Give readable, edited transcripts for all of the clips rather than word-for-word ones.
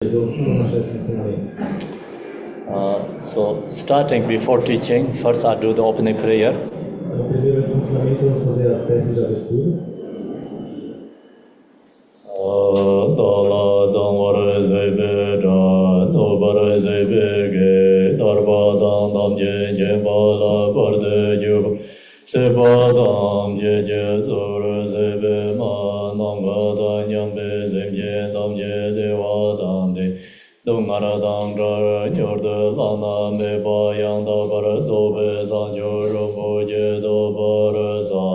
So starting before teaching, first I do the opening prayer. Então, primeiro esse ensinamento, vamos fazer as preces de abertura. Dungaradang jar nyorde lana me bayang da bar dobe san joro boje do bar sa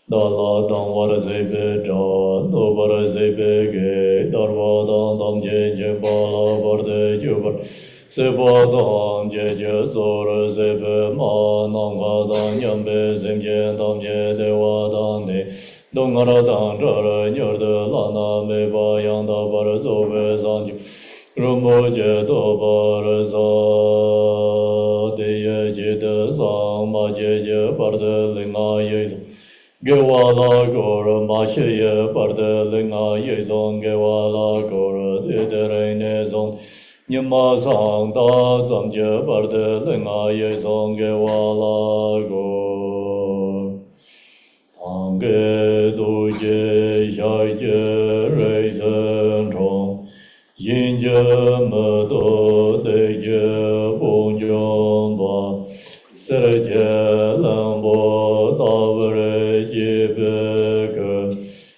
dala dang war zebe ja do bar zebe ge darwa dang dang je je bala bar de jubar seba dang je je zor zebe ma nang ga dang nyam be zem je dang je de wa dang de Dungaradang jar nyorde lana me bayang da bar dobe san joro Rinpoche do bar sa de je de sang ma je je bar de linga ye song ge wa la go ma she ye bar de linga ye song ge wa la go de de re ne song nyam ma sang da zang je bar de linga ye song ge wa la go tang ge du je sha je re sen chong yin je me do de je bong jong ba ser je lang bo da re je be ge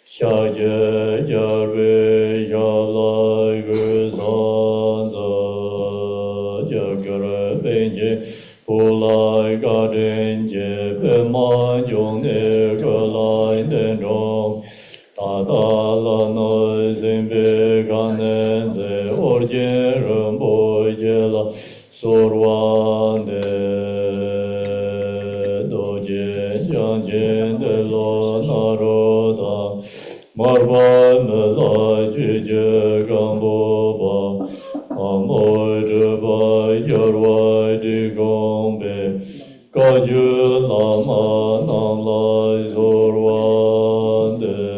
sha je ja re ja la ge san za ja ge re ben je bu lai ga den je be ma jong ne ge lai den jong da la no zin be gan ne orje rambo je la sorwan de do je jan je de lo na ro da marba me la je je gan bo ba amo je ba yor wa de gong be ga ju la ma nam la sorwan de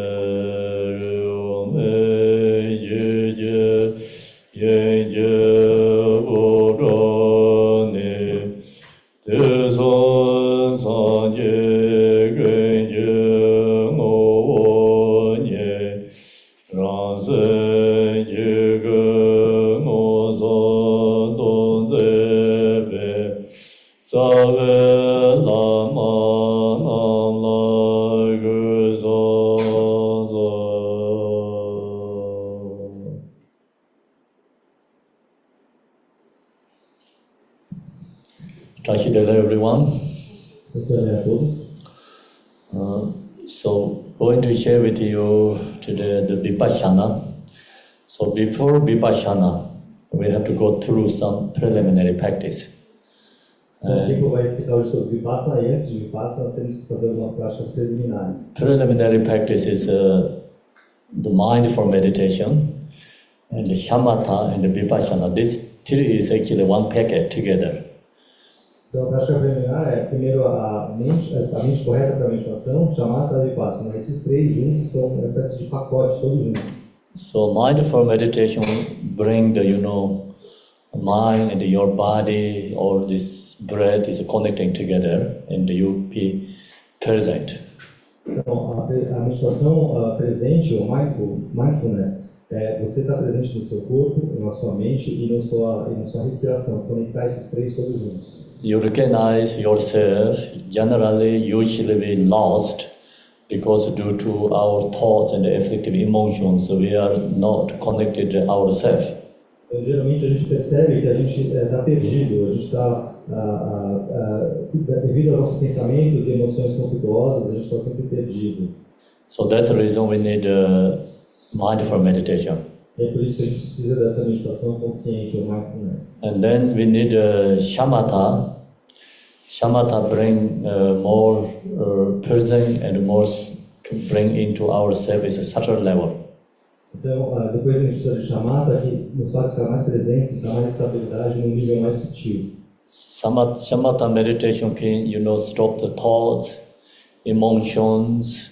Hello everyone. So going to share with you today the Vipashana. So before Vipashana, we have to go through some preliminary practice. Aqui eu vou explicar hoje sobre Vipassana e antes de Vipassana temos que fazer algumas práticas preliminares. Preliminary practice is the mind for meditation, and the shamatha and the Vipashana. This three is actually one packet together. Então, a prática preliminar é, primeiro, a mente correta para a meditação, shamatha e Vipassana. Esses três juntos são uma espécie de pacote, todos juntos. So, mind for meditation bring the, mind and your body, or this breath is connecting together, and you be present. Então, a meditação presente, ou mindfulness, é você estar presente no seu corpo, na sua mente e na sua respiração, conectar esses três todos juntos. You recognize yourself generally usually be lost because due to our thoughts and afflictive emotions we are not connected to ourselves. Então, geralmente a gente percebe que a gente está perdido, a gente está devido aos nossos pensamentos e emoções conflituosas, a gente está sempre perdido. So that's the reason we need mindful meditation. E é por isso que a gente precisa dessa meditação consciente, ou mindfulness. And then we need shamatha. Shamatha bring more present and more bring into ourselves a subtle level. Então, depois a gente precisa de shamatha, que nos faz ficar mais presentes, dar mais estabilidade num nível mais sutil. Shamatha meditation can, stop the thoughts, emotions,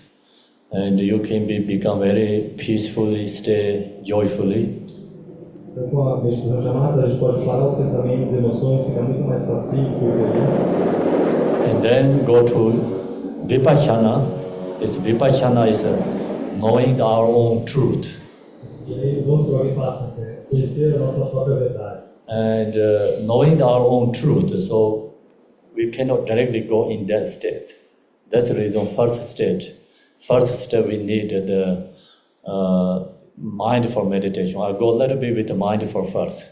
and you can become very peacefully, stay joyfully. Então, com a meditação chamada, a gente pode parar os pensamentos, emoções, ficar muito mais pacífico e feliz. And then go to Vipashana. Vipashana is knowing our own truth. E aí vamos para o Vipassana, conhecer a nossa própria verdade. And knowing our own truth, so we cannot directly go in that state. That's the reason first step we need the mindful meditation. I'll go a little bit with the mindful first.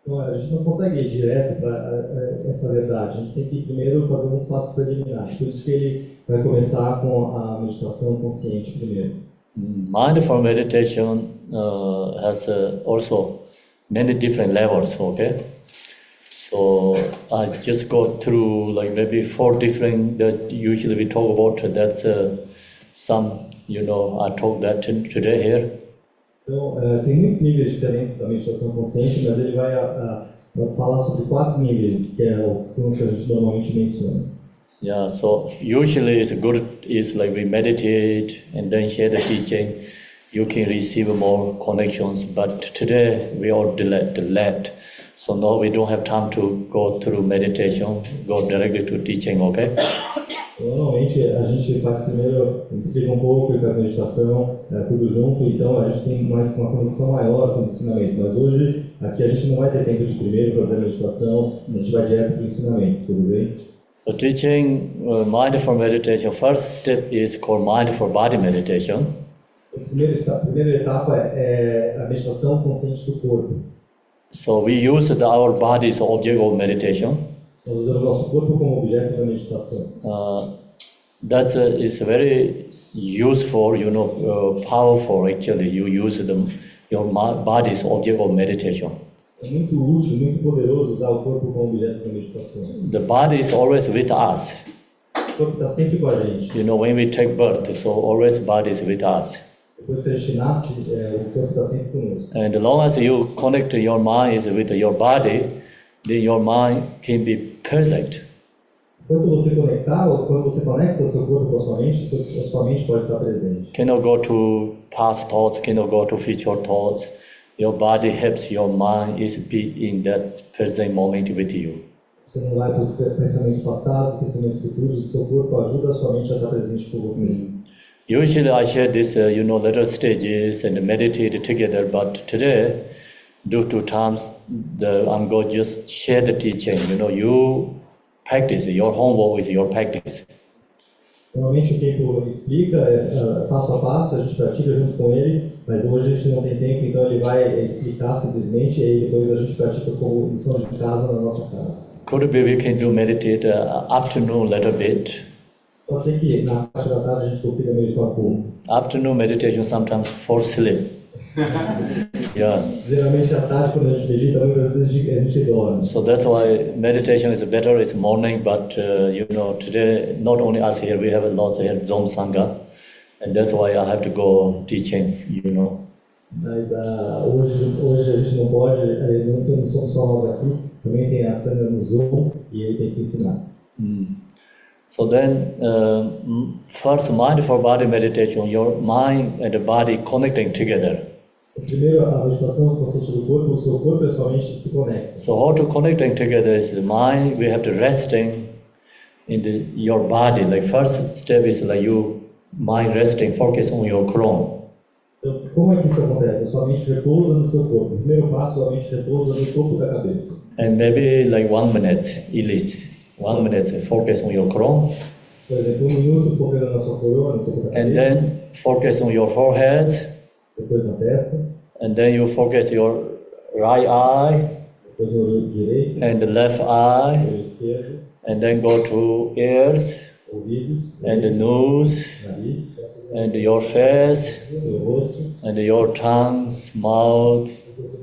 Então, a gente não consegue ir direto para essa verdade. A gente tem que primeiro fazer uns passos preliminares. Por isso que ele vai começar com a meditação consciente primeiro. Mindful meditation has also many different levels, okay? So I just go through like maybe 4 different that usually we talk about. That's some, I talk that today here. Então, tem muitos níveis diferentes da meditação consciente, mas ele vai falar sobre 4 níveis, que são os que a gente normalmente menciona. Yeah, so usually it's good is like we meditate and then share the teaching. You can receive more connections, but today we are delayed. So now we don't have time to go through meditation, go directly to teaching, okay? Normalmente a gente faz primeiro, explica um pouco e faz meditação, tudo junto, então a gente tem mais uma conexão maior com os ensinamentos. Mas hoje, aqui a gente não vai ter tempo de primeiro fazer a meditação, a gente vai direto para o ensinamento, tudo bem? So teaching mindful meditation, first step is called mindful body meditation. A primeira etapa é a meditação consciente do corpo. So we use our body as object of meditation. Nós usamos nosso corpo como objeto da meditação. That is very useful, powerful actually. You use your body as object of meditation. É muito útil, muito poderoso usar o corpo como objeto da meditação. The body is always with us. O corpo está sempre com a gente. When we take birth, so always body is with us. Depois que a gente nasce, o corpo está sempre conosco. And as long as you connect your mind with your body, then your mind can be present. Quando você conecta o seu corpo com a sua mente pode estar presente. Cannot go to past thoughts, cannot go to future thoughts. Your body helps your mind is be in that present moment with you. Você não vai para os pensamentos passados, pensamentos futuros, o seu corpo ajuda a sua mente a estar presente com você. Usually I share this, little stages and meditate together, but today, due to times, I'm going to just share the teaching. You practice, your homework is your practice. Normalmente o Khenpo explica passo a passo, a gente pratica junto com ele, mas hoje a gente não tem tempo, então ele vai explicar simplesmente e aí depois a gente pratica como lição de casa na nossa casa. Could be we can do meditate afternoon a little bit. Pode ser que na parte da tarde a gente consiga meditar um pouco. Afternoon meditation sometimes for sleep. Yeah. Geralmente à tarde quando a gente medita, muitas vezes a gente dorme. So that's why meditation is better in morning, but today not only us here, we have lots here Zom Sangha, and that's why I have to go teaching, Mas hoje a gente não pode, não somos só nós aqui, também tem a Sangha no Zoom e ele tem que ensinar. So then, first mindful body meditation, your mind and the body connecting together. Primeiro, a meditação consciente do corpo, o seu corpo e a sua mente se conectam. So how to connecting together is the mind, we have to resting in your body. Like first step is like you mind resting, focus on your crown. Então, como é que isso acontece? A sua mente repousa no seu corpo. O primeiro passo, a mente repousa no topo da cabeça. And maybe like 1 minute, at least. 1 minute, focus on your crown. Por exemplo, 1 minuto focando na sua coroa, no topo da cabeça. And then focus on your forehead. Depois na testa. And then you focus your right eye. Depois no olho direito. And the left eye. Olho esquerdo. And then go to ears. Ouvidos. And the nose. Nariz. And your face. Seu rosto. And your tongues, mouth.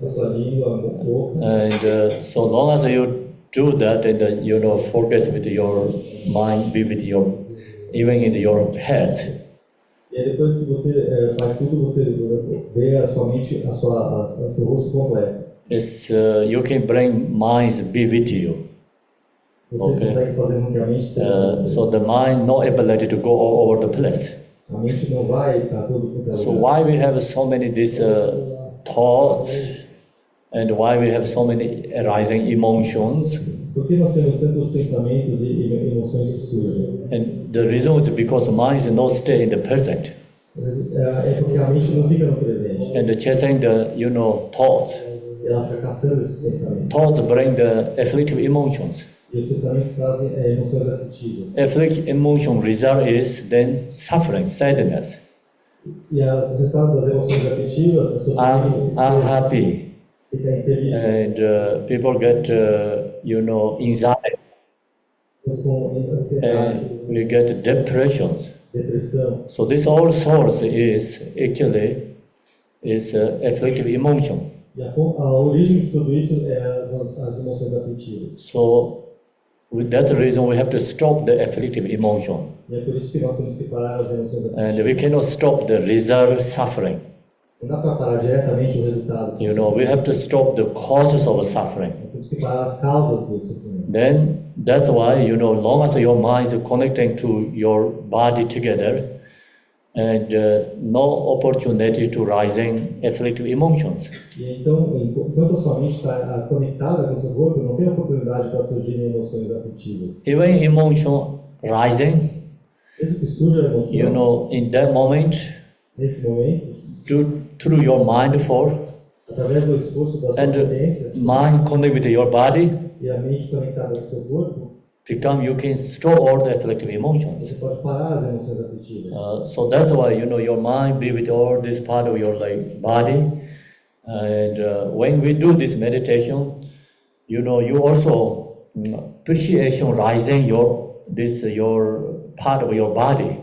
A sua língua, o corpo. And so long as you do that, and focus with your mind, be with your, even in your head. E aí depois que você faz tudo, você vê a sua mente, o seu rosto completo. You can bring minds be with you. Você consegue fazer com que a mente esteja so the mind no ability to go all over the place. A mente não vai para todo quanto é lugar. So why we have so many these thoughts, And why we have so many arising emotions. Por que nós temos tantos pensamentos e emoções que surgem? And the reason is because mind is not stay in the present. É porque a mente não fica no presente. And chasing the, thoughts. Ela fica caçando esses pensamentos. Thoughts bring the afflictive emotions. E os pensamentos trazem emoções afetivas. Afflictive emotion result is then suffering, sadness, E o resultado das emoções afetivas é sofrimento, unhappy, fica infeliz. and people get, anxiety, Com ansiedade, and we get depressions. depressão. So this all source is actually afflictive emotion. E a origem de tudo isso é as emoções afetivas. So that's the reason we have to stop the afflictive emotion. E é por isso que nós temos que parar as emoções And afetivas. we cannot stop the result suffering. Não dá para parar diretamente o resultado. We have to stop the causes of suffering. Nós temos que parar as causas do sofrimento. Then that's why, long as your mind is connecting to your body together, and no opportunity to rising afflictive emotions. E então, enquanto a sua mente está conectada com o seu corpo, não tem oportunidade para surgirem emoções afetivas. Even emotion rising, Mesmo que surja a emoção, in that moment, nesse momento, through your mindful através do esforço da sua and consciência mind connect with your body, e a mente conectada com o seu corpo, you can stop all the afflictive emotions. você pode parar as emoções afetivas. So that's why, your mind be with all this part of your body. And when we do this meditation, you also appreciation rising your part of your body.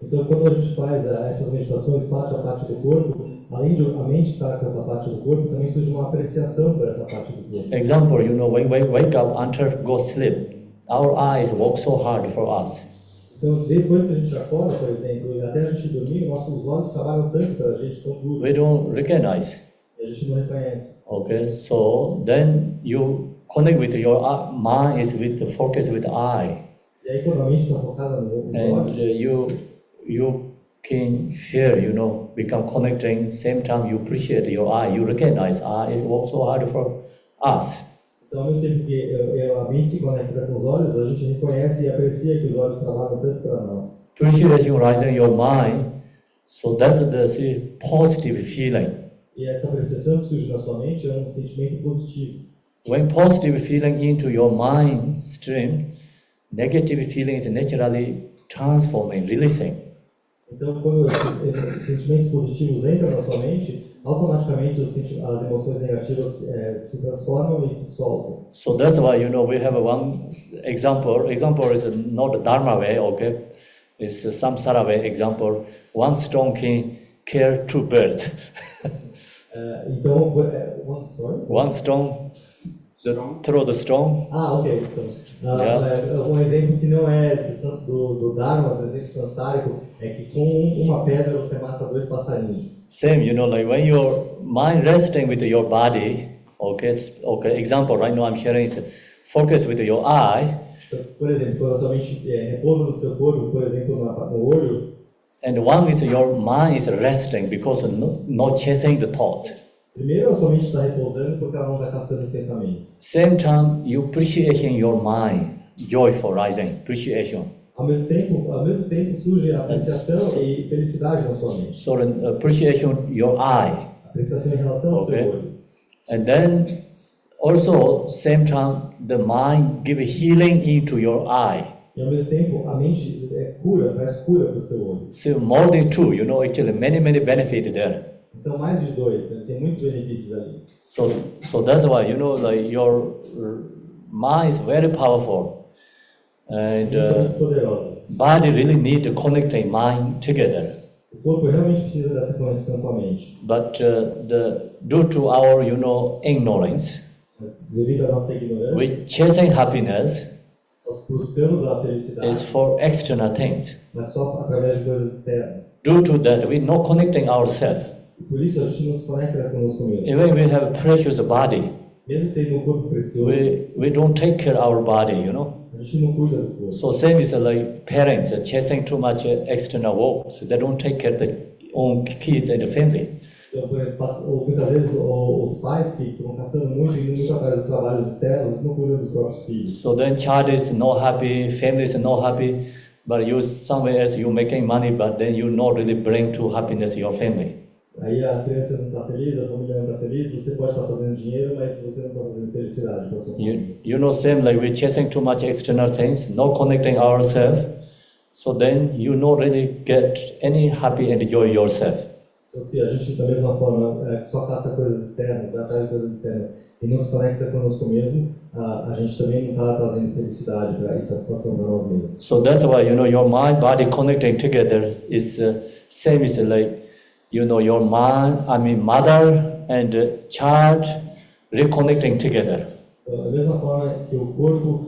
Então, quando a gente faz essas meditações parte a parte do corpo, além de a mente estar com essa parte do corpo, também surge uma apreciação por essa parte do corpo. Example, when we wake up until go sleep, our eyes work so hard for us. Então, depois que a gente acorda, por exemplo, e até a gente dormir, nossos olhos trabalham tanto para a gente, tão duro, We don't recognize. e a gente não reconhece. Okay, so then you connect with your mind is with focus with eye, E aí, quando a mente está focada nos and olhos, you can feel, become connecting. Same time you appreciate your eye, you recognize eye is work so hard for us. então, ao mesmo tempo que a mente se conecta com os olhos, a gente reconhece e aprecia que os olhos trabalham tanto para nós. Appreciation rising your mind, so that's the positive feeling. E essa apreciação que surge na sua mente é um sentimento positivo. When positive feeling into your mind stream, negative feelings naturally transforming, releasing. Então, quando esses sentimentos positivos entram na sua mente, automaticamente as emoções negativas se transformam e se soltam. So that's why, we have one example. Example is not the Dharma way, okay? It's samsara way example. One stone can kill two birds. Então, sorry? One stone, throw the stone. Ok, um exemplo que não é do Dharma, um exemplo sansárico, é que com uma pedra você mata dois passarinhos. Same, like when your mind resting with your body, okay, example right now I'm sharing is focus with your eye, Então, por exemplo, quando a sua mente repousa no seu corpo, por exemplo, no olho, and one is your mind is resting because not chasing the thoughts. primeiro a sua mente está repousando porque ela não está caçando os pensamentos. Same time you appreciation your mind, joyful rising, appreciation. Ao mesmo tempo surge a apreciação e felicidade na sua mente. So appreciation your eye, Apreciação em relação ao seu olho. and then also same time the mind give healing into your eye. E ao mesmo tempo a mente traz cura para o seu olho. So more than two, actually many benefit there. Então mais de dois, né? Tem muitos benefícios ali. So that's why like your mind is very powerful, and Muito poderosa. body really need to connecting mind together. O corpo realmente precisa dessa conexão com a mente. But due to our ignorance, Mas devido à nossa ignorância, we chasing happiness nós buscamos a felicidade, is for external things. mas só através de coisas externas. Due to that, we not connecting ourselves. E por isso a gente não se conecta conosco mesmo. Even we have a precious body, Mesmo tendo um corpo precioso, we don't take care of our body. a gente não cuida do corpo. So same is like parents chasing too much external works. They don't take care of their own kids and the family. E Então, por exemplo, muitas vezes os pais que ficam caçando muito e indo muito atrás dos trabalhos externos, eles não cuidam dos próprios filhos. So then child is not happy, family is not happy, but you somewhere else you making money, but then you not really bring to happiness your family. Aí a criança não está feliz, a família não está feliz, você pode estar fazendo dinheiro, mas você não está fazendo felicidade para a sua família. You know, same like we're chasing too much external things, not connecting ourselves, so then you not really get any happy and enjoy yourself. Então, se a gente, da mesma forma, só caça coisas externas, vai atrás de coisas externas e não se conecta conosco mesmo, a gente também não está trazendo felicidade e satisfação para nós mesmos. So that's why, you know, your mind, body connecting together is same as like, you know, your mind, mother and child reconnecting together. Então, da mesma forma que o corpo,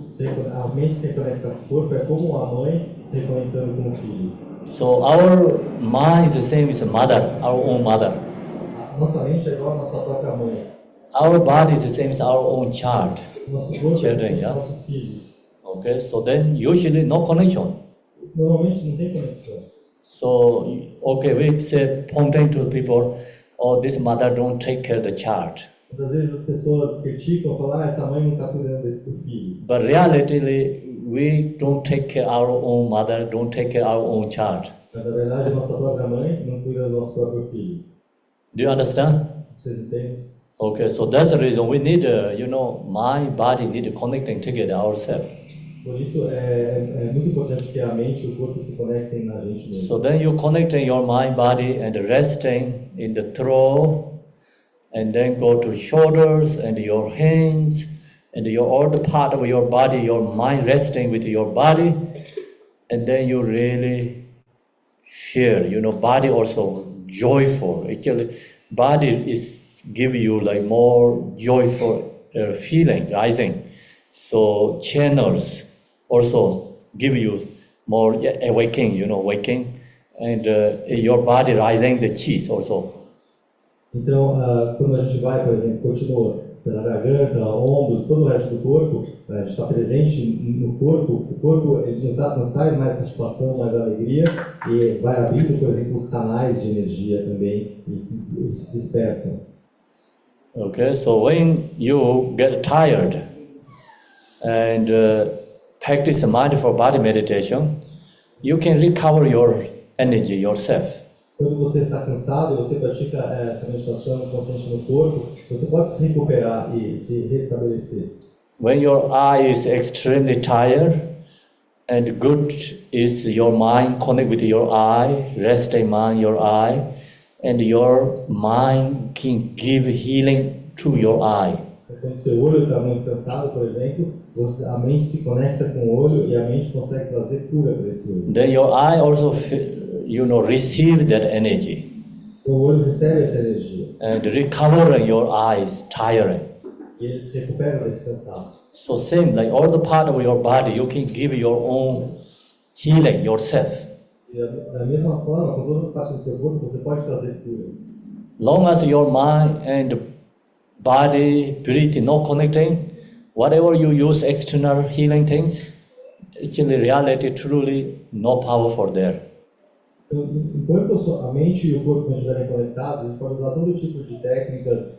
a mente se conecta com o corpo, é como a mãe se reconectando com o filho. So our mind is the same as a mother, our own mother. Nossa mente é igual à nossa própria mãe. Our body is the same as our own child. Nosso corpo Children, é yeah. nosso filho. Okay, so then usually no connection. Normalmente não tem conexão. So, okay, we say pointing to people, oh, this mother don't take care of the child. Muitas vezes as pessoas criticam, falam, essa mãe não está cuidando do filho. But reality, we don't take care of our own mother, don't take care of our own child. Mas na verdade, a nossa própria mãe não cuida do nosso próprio filho. Do you understand? Vocês entendem? Okay, so that's the reason we need, you know, mind, body need connecting together ourselves. Por isso, é muito importante que a mente e o corpo se conectem na gente mesmo. So then you connecting your mind, body, and resting in the throat, and then go to shoulders and your hands, and all the part of your body, your mind resting with your body, and then you really feel, you know, body also joyful. Actually, body is give you like more joyful feeling rising. So channels also give you more awakening, you know, waking, and your body rising the chi also. Então, quando a gente vai, por exemplo, continua pela garganta, ombros, todo o resto do corpo, a gente está presente no corpo, o corpo ele nos traz mais satisfação, mais alegria e vai abrindo, por exemplo, os canais de energia também e se despertam. Okay, so when you get tired and practice mindful body meditation, you can recover your energy yourself. Quando você está cansado e você pratica essa meditação consciente no corpo, você pode se recuperar e se restabelecer. When your eye is extremely tired, and good is your mind connect with your eye, rest in mind your eye, and your mind can give healing to your eye. Quando seu olho está muito cansado, por exemplo, a mente se conecta com o olho e a mente consegue trazer cura para esse olho. Then your eye also, you know, receive that energy. O olho recebe essa energia. And recovering your eyes tiring. E ele se recupera desse cansaço. So same, like all the part of your body, you can give your own healing yourself. E da mesma forma, com todas as partes do seu corpo, você pode trazer cura. Long as your mind and body, breathing not connecting, whatever you use external healing things, actually reality truly not powerful there. Então, enquanto a mente e o corpo não estiverem conectados, a gente pode usar todo tipo de técnicas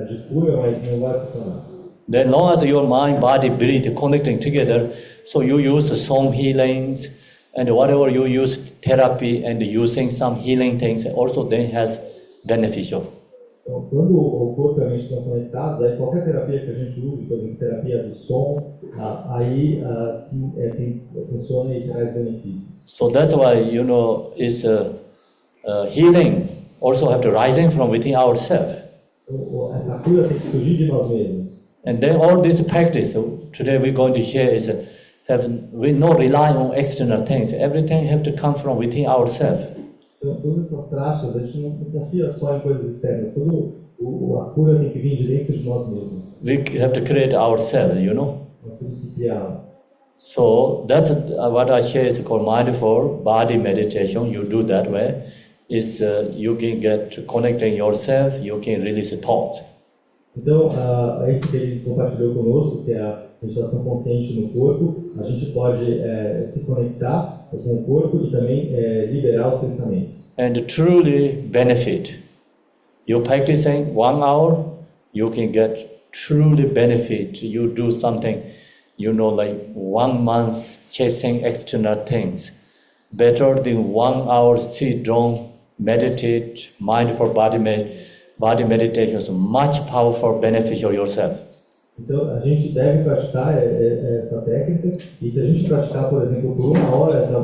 de cura, mas não vai funcionar. Then long as your mind, body, breathe connecting together, so you use song healings and whatever you use therapy and using some healing things also then has beneficial. Então, quando o corpo e a mente estão conectados, aí qualquer terapia que a gente use, por exemplo, terapia do som, aí sim funciona e traz benefícios. So that's why, you know, is healing also have to rising from within ourselves. Então, essa cura tem que surgir de nós mesmos. And then all this practice today we're going to share is we not rely on external things. Everything have to come from within ourselves. Então, todas essas práticas, a gente não confia só em coisas externas. A cura tem que vir de dentro de nós mesmos. We have to create ourselves, you know. Nós temos que criá-la. So that's what I share is called mindful body meditation. You do that way. Is you can get to connecting yourself. You can release thoughts. Então, é isso que ele compartilhou conosco, que é a meditação consciente no corpo. A gente pode se conectar com o corpo e também liberar os pensamentos. And truly benefit You're practicing 1 hour, you can get truly benefit. You do something, like 1 month chasing external things. Better than 1 hour sit down, meditate, mindful body meditation is much powerful, beneficial yourself. Então, a gente deve praticar essa técnica, e se a gente praticar, por exemplo, por 1 hora essa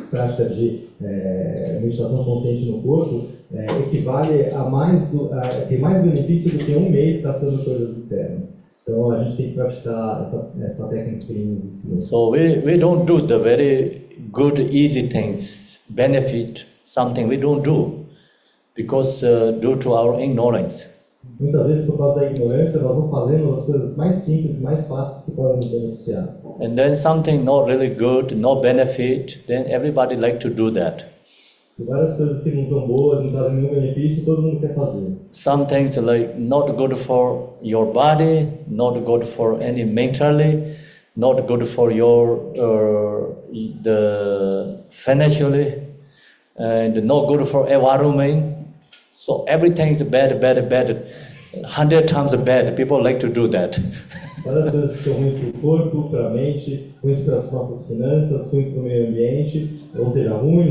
prática de meditação consciente no corpo, equivale a ter mais benefício do que 1 mês caçando coisas externas. Então, a gente tem que praticar essa técnica que ele nos ensinou. So we don't do the very good, easy things, benefit something we don't do, because due to our ignorance. Muitas vezes, por causa da ignorância, nós não fazemos as coisas mais simples, mais fáceis que podem nos beneficiar. And then something not really good, no benefit, then everybody like to do that. E várias coisas que não são boas, não trazem nenhum benefício, todo mundo quer fazer. Some things like not good for your body, not good for any mentally, not good for your the financially, and not good for environment. So everything is bad, 100 times bad. People like to do that. Várias coisas que são ruins para o corpo, para a mente, ruins para as nossas finanças, ruins para o meio ambiente, ou seja, ruim,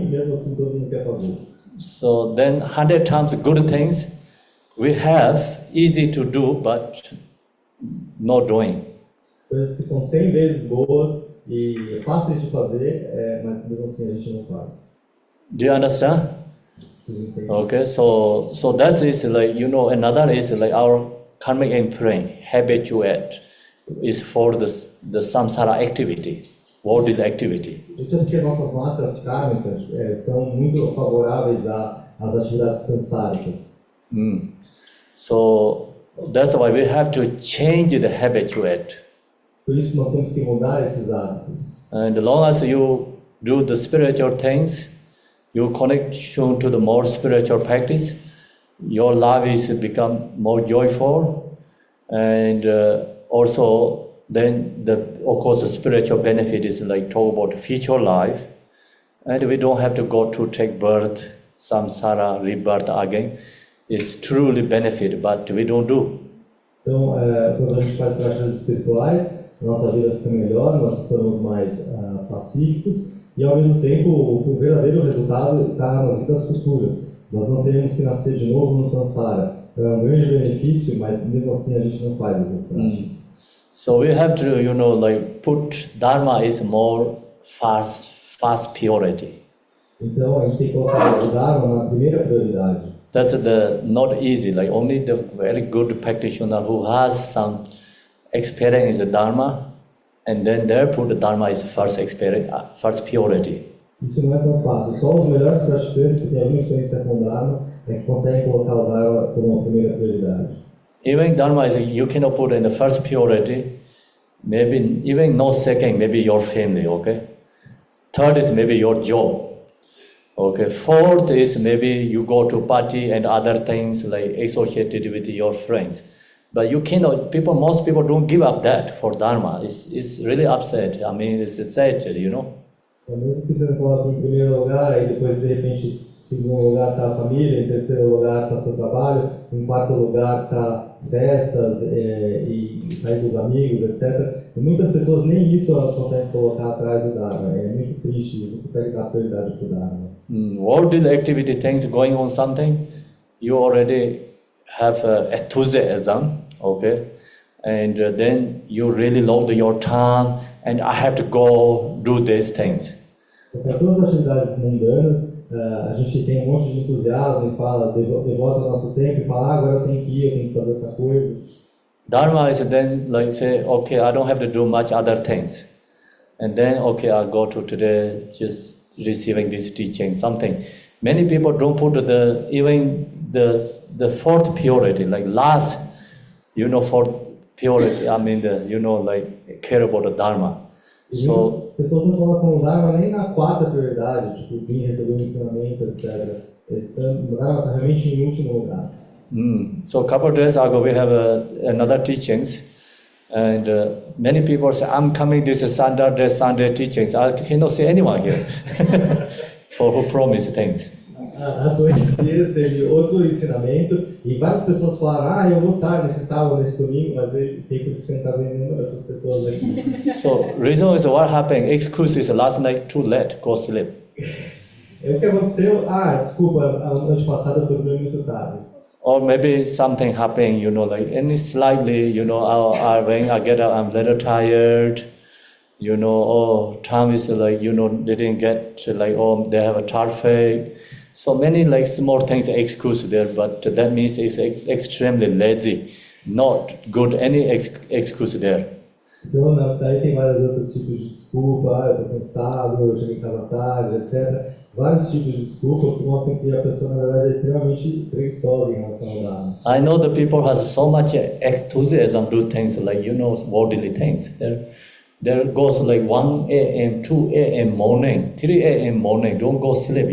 mesmo assim todo mundo quer fazer. So then 100 times good things we have, easy to do, but not doing. Coisas que são 100 vezes boas e fáceis de fazer, mas mesmo assim a gente não faz. Do you understand? Okay, so that is like, another is like our karmic imprint, habituate, is for the samsara activity, worldly activity. Isso é porque nossas marcas kármicas são muito favoráveis às atividades sansáricas. So that's why we have to change the habituate. Por isso que nós temos que mudar esses hábitos. And as long as you do the spiritual things, your connection to the more spiritual practice, your life is become more joyful, and also then of course the spiritual benefit is like talk about future life, and we don't have to go to take birth, samsara, rebirth again. It's truly benefit, but we don't do. Então, quando a gente faz práticas espirituais, nossa vida fica melhor, nós estamos mais pacíficos. E ao mesmo tempo, o verdadeiro resultado está nas vidas futuras. Nós não temos que nascer de novo no samsara. É um grande benefício, mas mesmo assim a gente não faz essas práticas. So we have to, like put dharma is more fast priority. Então a gente tem que colocar o dharma na primeira prioridade. That's not easy. Like only the very good practitioner who has some experience in dharma, and then there put the dharma is first priority. Isso não é tão fácil. Só os melhores praticantes que têm alguma experiência com o dharma é que conseguem colocar o dharma como a primeira prioridade. Even dharma is you cannot put in the first priority. Maybe even not second. Maybe your family. Okay. Third is maybe your job. Okay. Fourth is maybe you go to party and other things like associated with your friends. But you cannot. Most people don't give up that for dharma. It's really upset. I mean, it's sad, Então, mesmo que você não coloque em primeiro lugar, aí depois de repente, em segundo lugar está a família, em terceiro lugar está seu trabalho, em quarto lugar está festas e sair dos amigos, etc. E muitas pessoas nem isso elas conseguem colocar atrás do dharma. É muito triste, não conseguem dar prioridade para o dharma. Worldly activity things going on something, you already have enthusiasm, okay, and then you really load your time, and I have to go do these things. Para todas as atividades mundanas, a gente tem um monte de entusiasmo e fala, devota o nosso tempo e fala, agora eu tenho que ir, eu tenho que fazer essa coisa. Dharma is then like say, okay, I don't have to do much other things, and then okay, I go to today just receiving this teaching something. Many people don't put even the fourth priority, like last, fourth priority. I mean like care about the dharma. So pessoas não colocam o dharma nem na quarta prioridade, tipo vir receber um ensinamento, etc. O dharma está realmente em último lugar. So a couple of days ago we have another teachings, and many people say, I'm coming this Sunday teachings. I cannot see anyone here for who promise things. há 2 dias teve outro ensinamento e várias pessoas falaram, eu vou estar nesse sábado, nesse domingo, mas ele Khenpo disse que não estava vendo nenhuma dessas pessoas aqui. So reason is what happened. Excuse is last night too late. Go sleep. O que aconteceu? Desculpa, a noite passada eu fui dormir muito tarde. Or maybe something happened, like any slightly, when I get up, I'm a little tired, time is like, didn't get to they have a traffic. So many small things excuse there, but that means it's extremely lazy, not good, any excuse there. Então, daí tem vários outros tipos de desculpa, eu tô cansado, eu cheguei em casa tarde, etc. Vários tipos de desculpa que mostram que a pessoa, na verdade, é extremamente preguiçosa em relação ao Dharma. I know the people has so much enthusiasm to do things worldly things. There goes 1 a.m., 2 a.m. morning, 3 a.m. morning, don't go sleep,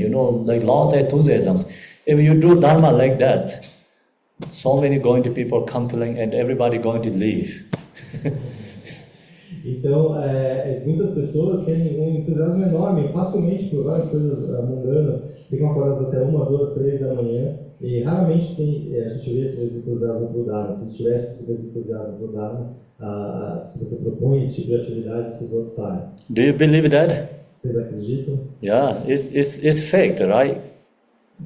lots of enthusiasms. If you do Dharma like that, so many going to people complain and everybody going to leave. Então, muitas pessoas têm um entusiasmo enorme, facilmente por várias coisas mundanas, ficam acordadas até 1, 2, 3 da manhã, e raramente a gente vê esse mesmo entusiasmo para o Dharma. Se tivesse esse mesmo entusiasmo para o Dharma, se você propõe esse tipo de atividade, as pessoas saem. Do you believe that? Vocês acreditam? Yeah, it's fact, right?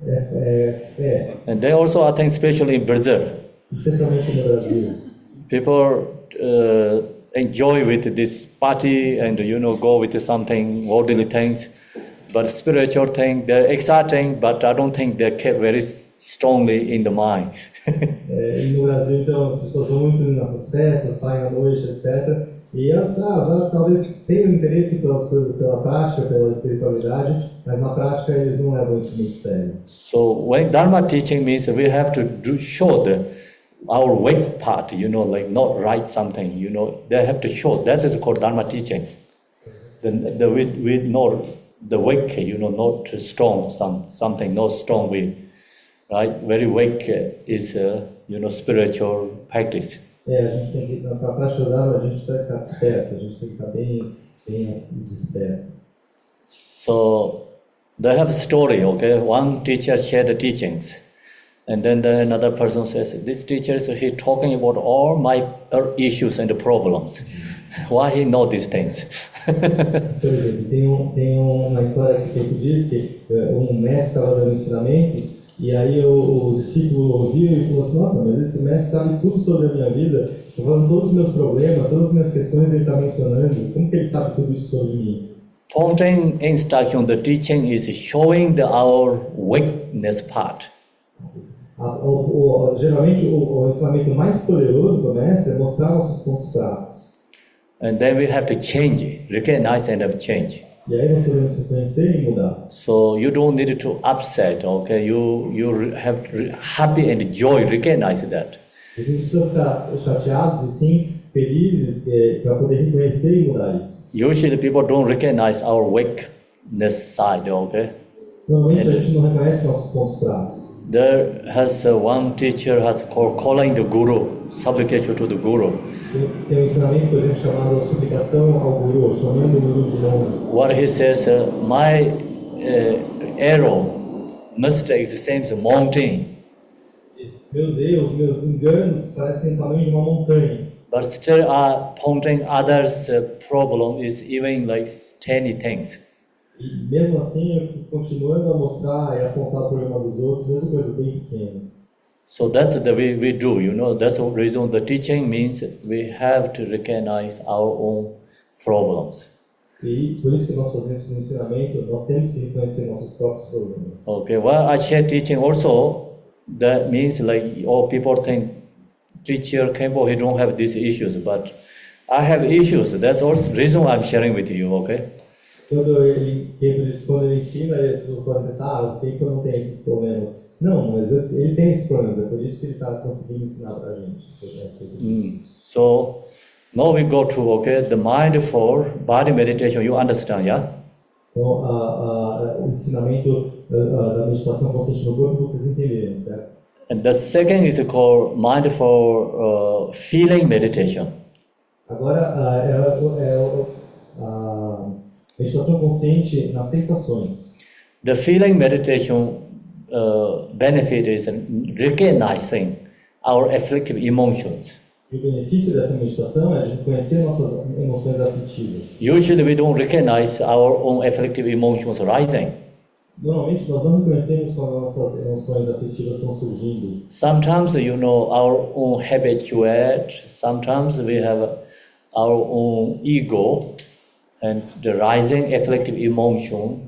É. And they also, I think, especially in Brazil, Especialmente no Brasil. people enjoy with this party and go with something worldly things, but spiritual thing they're exciting, but I don't think they're kept very strongly in the mind. E no Brasil, então, as pessoas vão muito nessas festas, saem à noite, etc. E elas talvez tenham interesse pelas coisas, pela prática, pela espiritualidade, mas na prática eles não levam isso muito sério. So when Dharma teaching means we have to show our weak part, not write something, they have to show. That is called Dharma teaching. We know the weak, not too strong, something not strong we, right? Very weak is, spiritual practice. A gente tem que, para a prática do Dharma, a gente tem que estar desperto, a gente tem que estar bem desperto. So they have a story, okay? One teacher shared the teachings. And then another person says, this teacher is talking about all my issues and problems. Why he know these things? Por exemplo, tem uma história que Khenpo diz que mestre estava dando ensinamentos e aí o discípulo ouviu e falou assim, nossa, mas esse mestre sabe tudo sobre a minha vida, está falando todos os meus problemas, todas as minhas questões ele está mencionando, como que ele sabe tudo isso sobre mim? Pointing instruction, the teaching is showing our weakness part. Geralmente o ensinamento mais poderoso do mestre é mostrar nossos pontos fracos. And then we have to change, recognize and have change. E aí nós podemos se conhecer e mudar. So you don't need to upset, okay? You have to happy and joy, recognize that. Vocês não precisam ficar chateados e sim felizes para poder reconhecer e mudar isso. Usually people don't recognize our weakness side, okay? Normalmente a gente não reconhece nossos pontos fracos. There has one teacher has calling the guru, supplication to the guru. Tem ensinamento, por exemplo, chamado suplicação ao guru, chamando o guru de nome. What he says, my error, mistakes, same as a mountain. Meus erros, meus enganos parecem o tamanho de uma montanha. But still pointing others' problem is even tiny things. E mesmo assim eu fico continuando a mostrar e apontar o problema dos outros, mesmo coisas bem pequenas. So that's the way we do, that's the reason the teaching means we have to recognize our own problems. E por isso que nós fazemos no ensinamento, nós temos que reconhecer nossos próprios problemas. Okay, well, I share teaching also, that means people think teacher Khenpo, he don't have these issues, but I have issues. That's also the reason I'm sharing with you, okay? Quando ele ensina, as pessoas podem pensar, o Khenpo não tem esses problemas. Não, mas ele tem esses problemas, é por isso que ele está conseguindo ensinar para a gente sobre a respeito disso. So, now we go to, okay, the mindful body meditation, you understand, yeah? Então, o ensinamento da meditação consciente no corpo, vocês entenderam, certo? And the second is called mindful feeling meditation. Agora, a meditação consciente nas sensações. The feeling meditation benefit is recognizing our afflictive emotions. E o benefício dessa meditação é a gente conhecer nossas emoções afetivas. Usually we don't recognize our own afflictive emotions rising. Normalmente nós não reconhecemos quando nossas emoções afetivas estão surgindo. Sometimes, our own habitude, sometimes we have our own ego, and the rising afflictive emotion,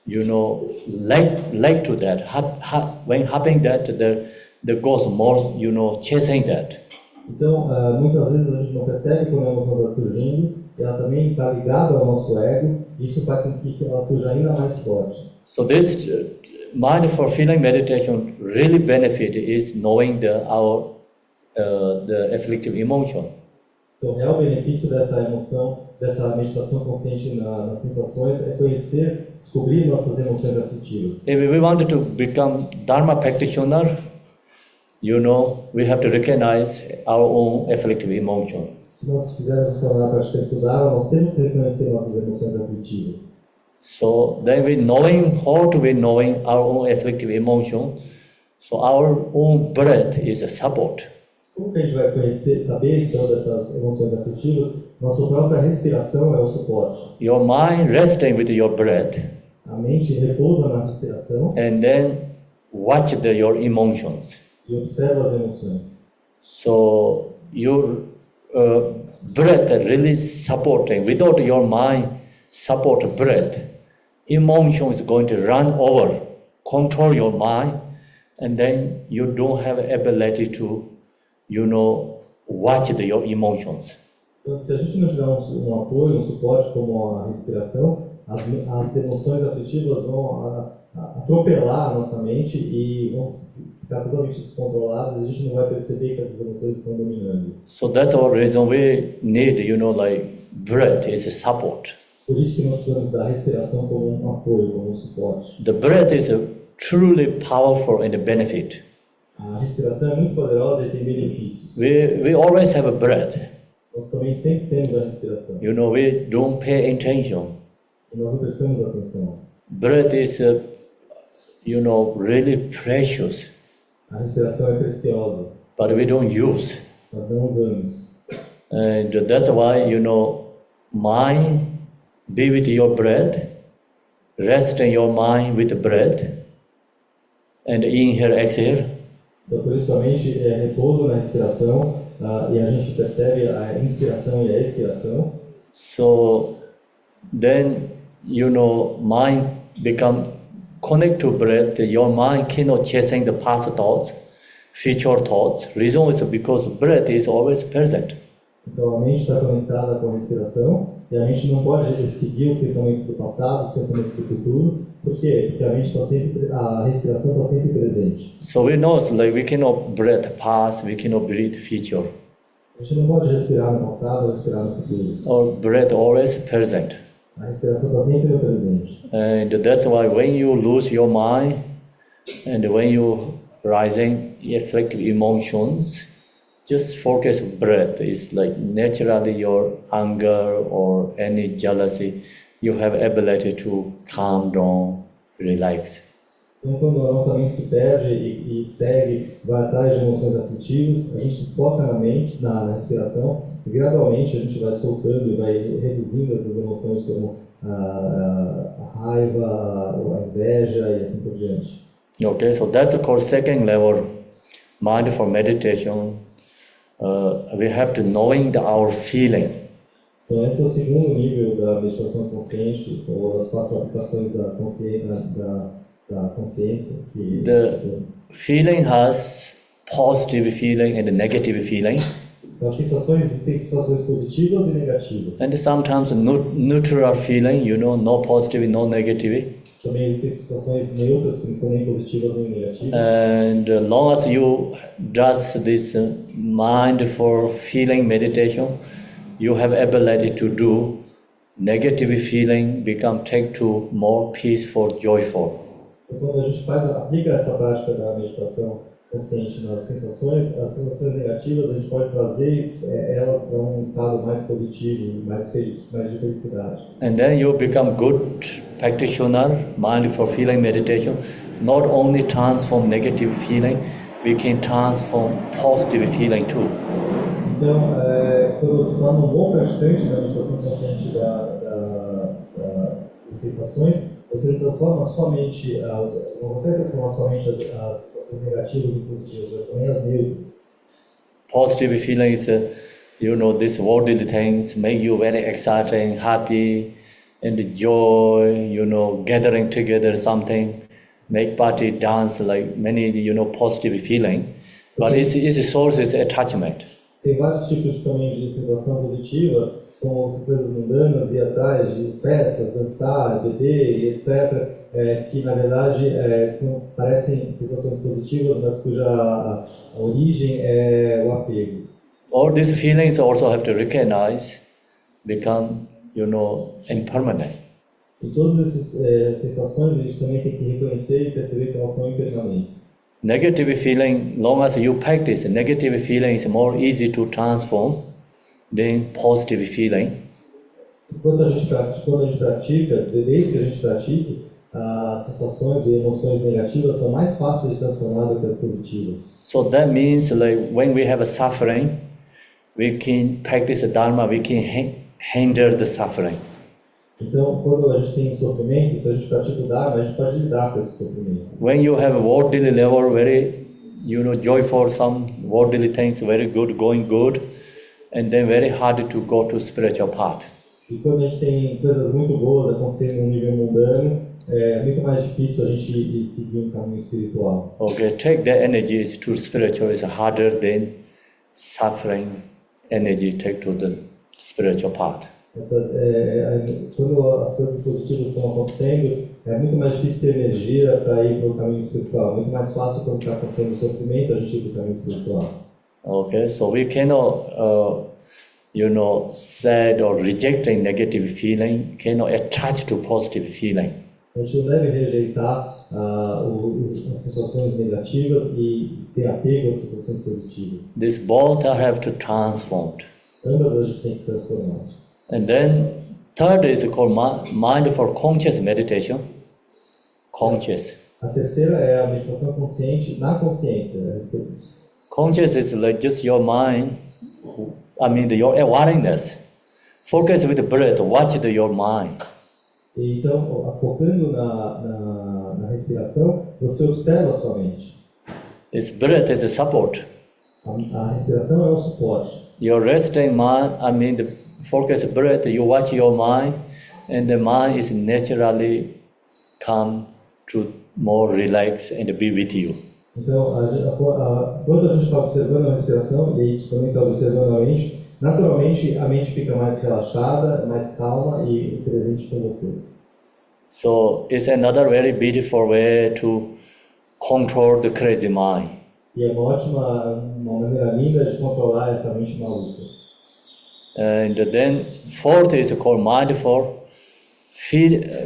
like to that. When happening that, the goes more, chasing that. Então, muitas vezes a gente não percebe quando a emoção está surgindo, e ela também está ligada ao nosso ego, e isso faz com que ela surja ainda mais forte. So this mindful feeling meditation really benefit is knowing the afflictive emotion. Então, o real benefício dessa emoção, dessa meditação consciente nas sensações é conhecer, descobrir nossas emoções afetivas. If we want to become Dharma practitioner, we have to recognize our own afflictive emotion. Se nós quisermos nos tornar praticantes do Dharma, nós temos que reconhecer nossas emoções afetivas. So then we knowing our own afflictive emotion, so our own breath is a support. Como que a gente vai conhecer, saber então dessas emoções afetivas? Nossa própria respiração é o suporte. Your mind resting with your breath, A mente repousa na respiração and then watch your emotions. e observa as emoções. So your breath really supporting. Without your mind support breath, emotion is going to run over, control your mind, and then you don't have ability to, watch your emotions. Então, se a gente não tiver um apoio, um suporte como a respiração, as emoções afetivas vão atropelar a nossa mente e vão ficar totalmente descontroladas, e a gente não vai perceber que essas emoções estão dominando. So that's our reason we need, breath is a support. Por isso que nós precisamos da respiração como um apoio, como um suporte. The breath is truly powerful and a benefit. A respiração é muito poderosa e tem benefícios. We always have a breath. Nós também sempre temos a respiração. We don't pay attention. E nós não prestamos atenção. Breath is, really precious, A respiração é preciosa, but we don't use. nós não usamos. And that's why, mind, be with your breath, rest in your mind with the breath, and inhale, exhale. Então, por isso, a mente repousa na respiração e a gente percebe a inspiração e a expiração. So then, mind become connect to breath. Your mind cannot chasing the past thoughts, future thoughts. Reason is because breath is always present. Então, a mente está conectada com a respiração e a mente não pode seguir os pensamentos do passado, os pensamentos do futuro. Por quê? Porque a respiração está sempre presente. So we know, we cannot breathe past, we cannot breathe future. A gente não pode respirar no passado ou respirar no futuro. Our breath always present. A respiração está sempre no presente. And that's why when you lose your mind, and when you rising afflictive emotions, just focus breath. It's like naturally your anger or any jealousy, you have ability to calm down, relax. Então, quando a nossa mente se perde e segue, vai atrás de emoções afetivas, a gente foca na mente, na respiração, e gradualmente a gente vai soltando e vai reduzindo essas emoções como a raiva, a inveja e assim por diante. Okay, so that's called second level mindful meditation. We have to knowing our feeling. Então, esse é o segundo nível da meditação consciente, ou das 4 aplicações da consciência. The feeling has positive feeling and negative feeling. Então, as sensações, existem sensações positivas e negativas. And sometimes neutral feeling, no positive, no negative. Também existem sensações neutras, que não são nem positivas nem negativas. And as long as you does this mindful feeling meditation, you have ability to do negative feeling take to more peaceful, joyful. Então, quando a gente aplica essa prática da meditação consciente nas sensações, as sensações negativas a gente pode trazer elas para um estado mais positivo, mais feliz, mais de felicidade. And then you become good practitioner, mindful feeling meditation. not only transform negative feeling, we can transform positive feeling too. Então, quando você se torna um bom praticante da meditação consciente das sensações, você transforma somente não consegue transformar somente as sensações negativas e positivas, mas também as neutras. Positive feeling is, these worldly things make you very exciting, happy, and joy, gathering together something, make party, dance, like many, positive feeling. But its source is attachment. Tem vários tipos também de sensação positiva, como coisas mundanas, ir atrás de festas, dançar, beber e etc., que na verdade parecem sensações positivas, mas cuja a origem é o apego. All these feelings also have to recognize, become, impermanent. E todas essas sensações a gente também tem que reconhecer e perceber que elas são impermanentes. Negative feeling, long as you practice, negative feeling is more easy to transform than positive feeling. Quando a gente pratica, desde que a gente pratique, as sensações e emoções negativas são mais fáceis de transformar do que as positivas. So that means like when we have a suffering, we can practice the Dharma, we can hinder the suffering. Então, quando a gente tem sofrimento, se a gente pratica o Dharma, a gente pode lidar com esse sofrimento. When you have worldly level, very, joyful, some worldly things, very good, going good, and then very hard to go to spiritual path. E quando a gente tem coisas muito boas acontecendo no nível mundano, é muito mais difícil a gente seguir um caminho espiritual. Okay, take that energy to spiritual is harder than suffering energy take to the spiritual path. Quando as coisas positivas estão acontecendo, é muito mais difícil ter energia para ir para o caminho espiritual. É muito mais fácil quando está acontecendo sofrimento a gente ir para o caminho espiritual. Okay, so we cannot, sad or rejecting negative feeling, cannot attach to positive feeling. A gente não deve rejeitar as sensações negativas e ter apego às sensações positivas. This both have to transform. Ambas a gente tem que transformar. And then third is called mindful conscious meditation. Conscious. A terceira é a meditação consciente na consciência. Conscious is like just your mind, your awareness. Focus with the breath, watch your mind. Então, focando na respiração, você observa a sua mente. This breath is a support. A respiração é um suporte. Your resting mind, the focus breath, you watch your mind, and the mind is naturally come to more relax and be with you. Então, quando a gente está observando a respiração e a gente também está observando a mente, naturalmente a mente fica mais relaxada, mais calma e presente com você. So it's another very beautiful way to control the crazy mind. E é uma maneira linda de controlar essa mente maluca. And then fourth is called mindful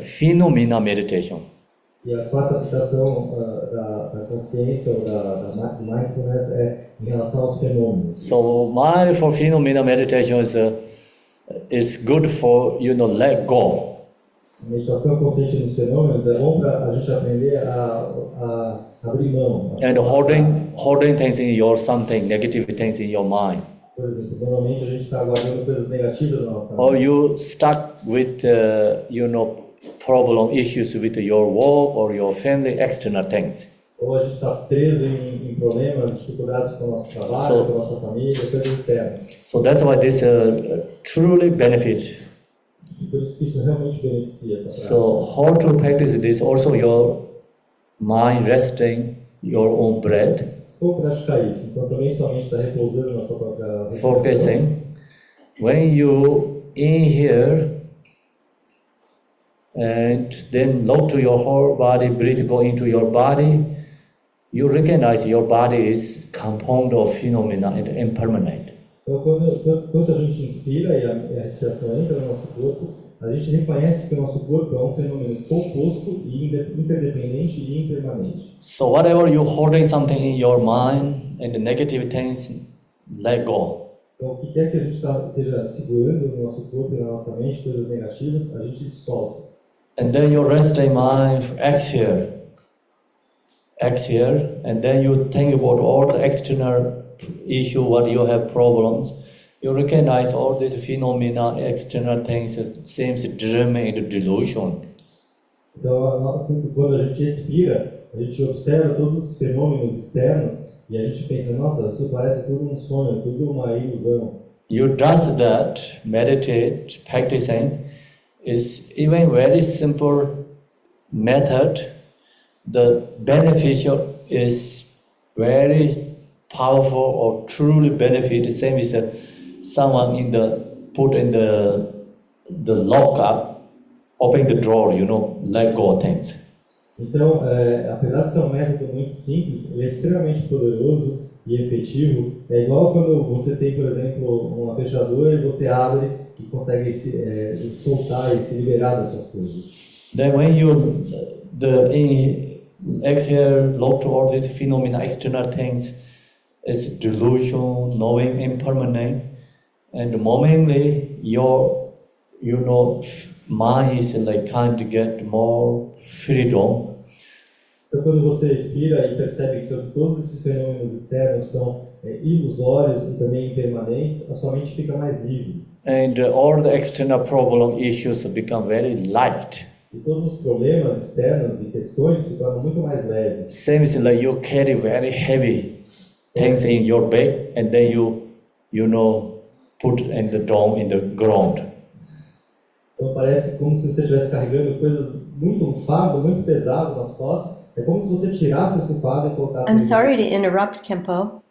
phenomena meditation. E a quarta aplicação da consciência ou da mindfulness é em relação aos fenômenos. So mindful phenomena meditation is good for let go. A meditação consciente dos fenômenos é bom para a gente aprender a abrir mão. And holding things in your something, negative things in your mind. Por exemplo, normalmente a gente está guardando coisas negativas na nossa mente. Or you stuck with problem issues with your work or your family, external things. Ou a gente está preso em problemas, dificuldades com o nosso trabalho, com a nossa família, coisas externas. So that's why this truly benefit. Por isso que isso realmente beneficia essa prática. So how to practice this? Also your mind resting your own breath. Como praticar isso? Então também sua mente está repousando na sua própria respiração. Focusing. When you inhale and then look to your whole body, breathe go into your body, you recognize your body is compound of phenomena and impermanent. Então quando a gente inspira e a respiração entra no nosso corpo, a gente reconhece que o nosso corpo é um fenômeno composto e interdependente e impermanente. So whatever you holding something in your mind and the negative things, let go. Então o que quer que a gente esteja segurando no nosso corpo e na nossa mente, coisas negativas, a gente solta. And then your resting mind, exhale. exhale, and then you think about all the external issue, what you have problems. You recognize all these phenomena, external things, seems dreaming and delusion. Então, quando a gente expira, a gente observa todos os fenômenos externos e a gente pensa, nossa, isso parece tudo um sonho, tudo uma ilusão. You does that, meditate, practicing, is even very simple method. The beneficial is very powerful or truly benefit. Same as someone put in the lock up, open the drawer, let go things. Então, apesar de ser um método muito simples, ele é extremamente poderoso e efetivo. É igual quando você tem, por exemplo, uma fechadura e você abre e consegue soltar e se liberar dessas coisas. Then when you exhale, look to all these phenomena, external things, it's delusion, knowing impermanent, and momentarily your mind is like kind of get more freedom. Então, quando você expira e percebe que todos esses fenômenos externos são ilusórios e também impermanentes, a sua mente fica mais livre. And all the external problem issues become very light. E todos os problemas externos e questões se tornam muito mais leves. Same as like you carry very heavy things in your bag, and then you put in the dome in the ground. Então parece como se você estivesse carregando um fardo muito pesado nas costas. É como se você tirasse esse fardo e colocasse. I'm sorry to interrupt, Khenpo.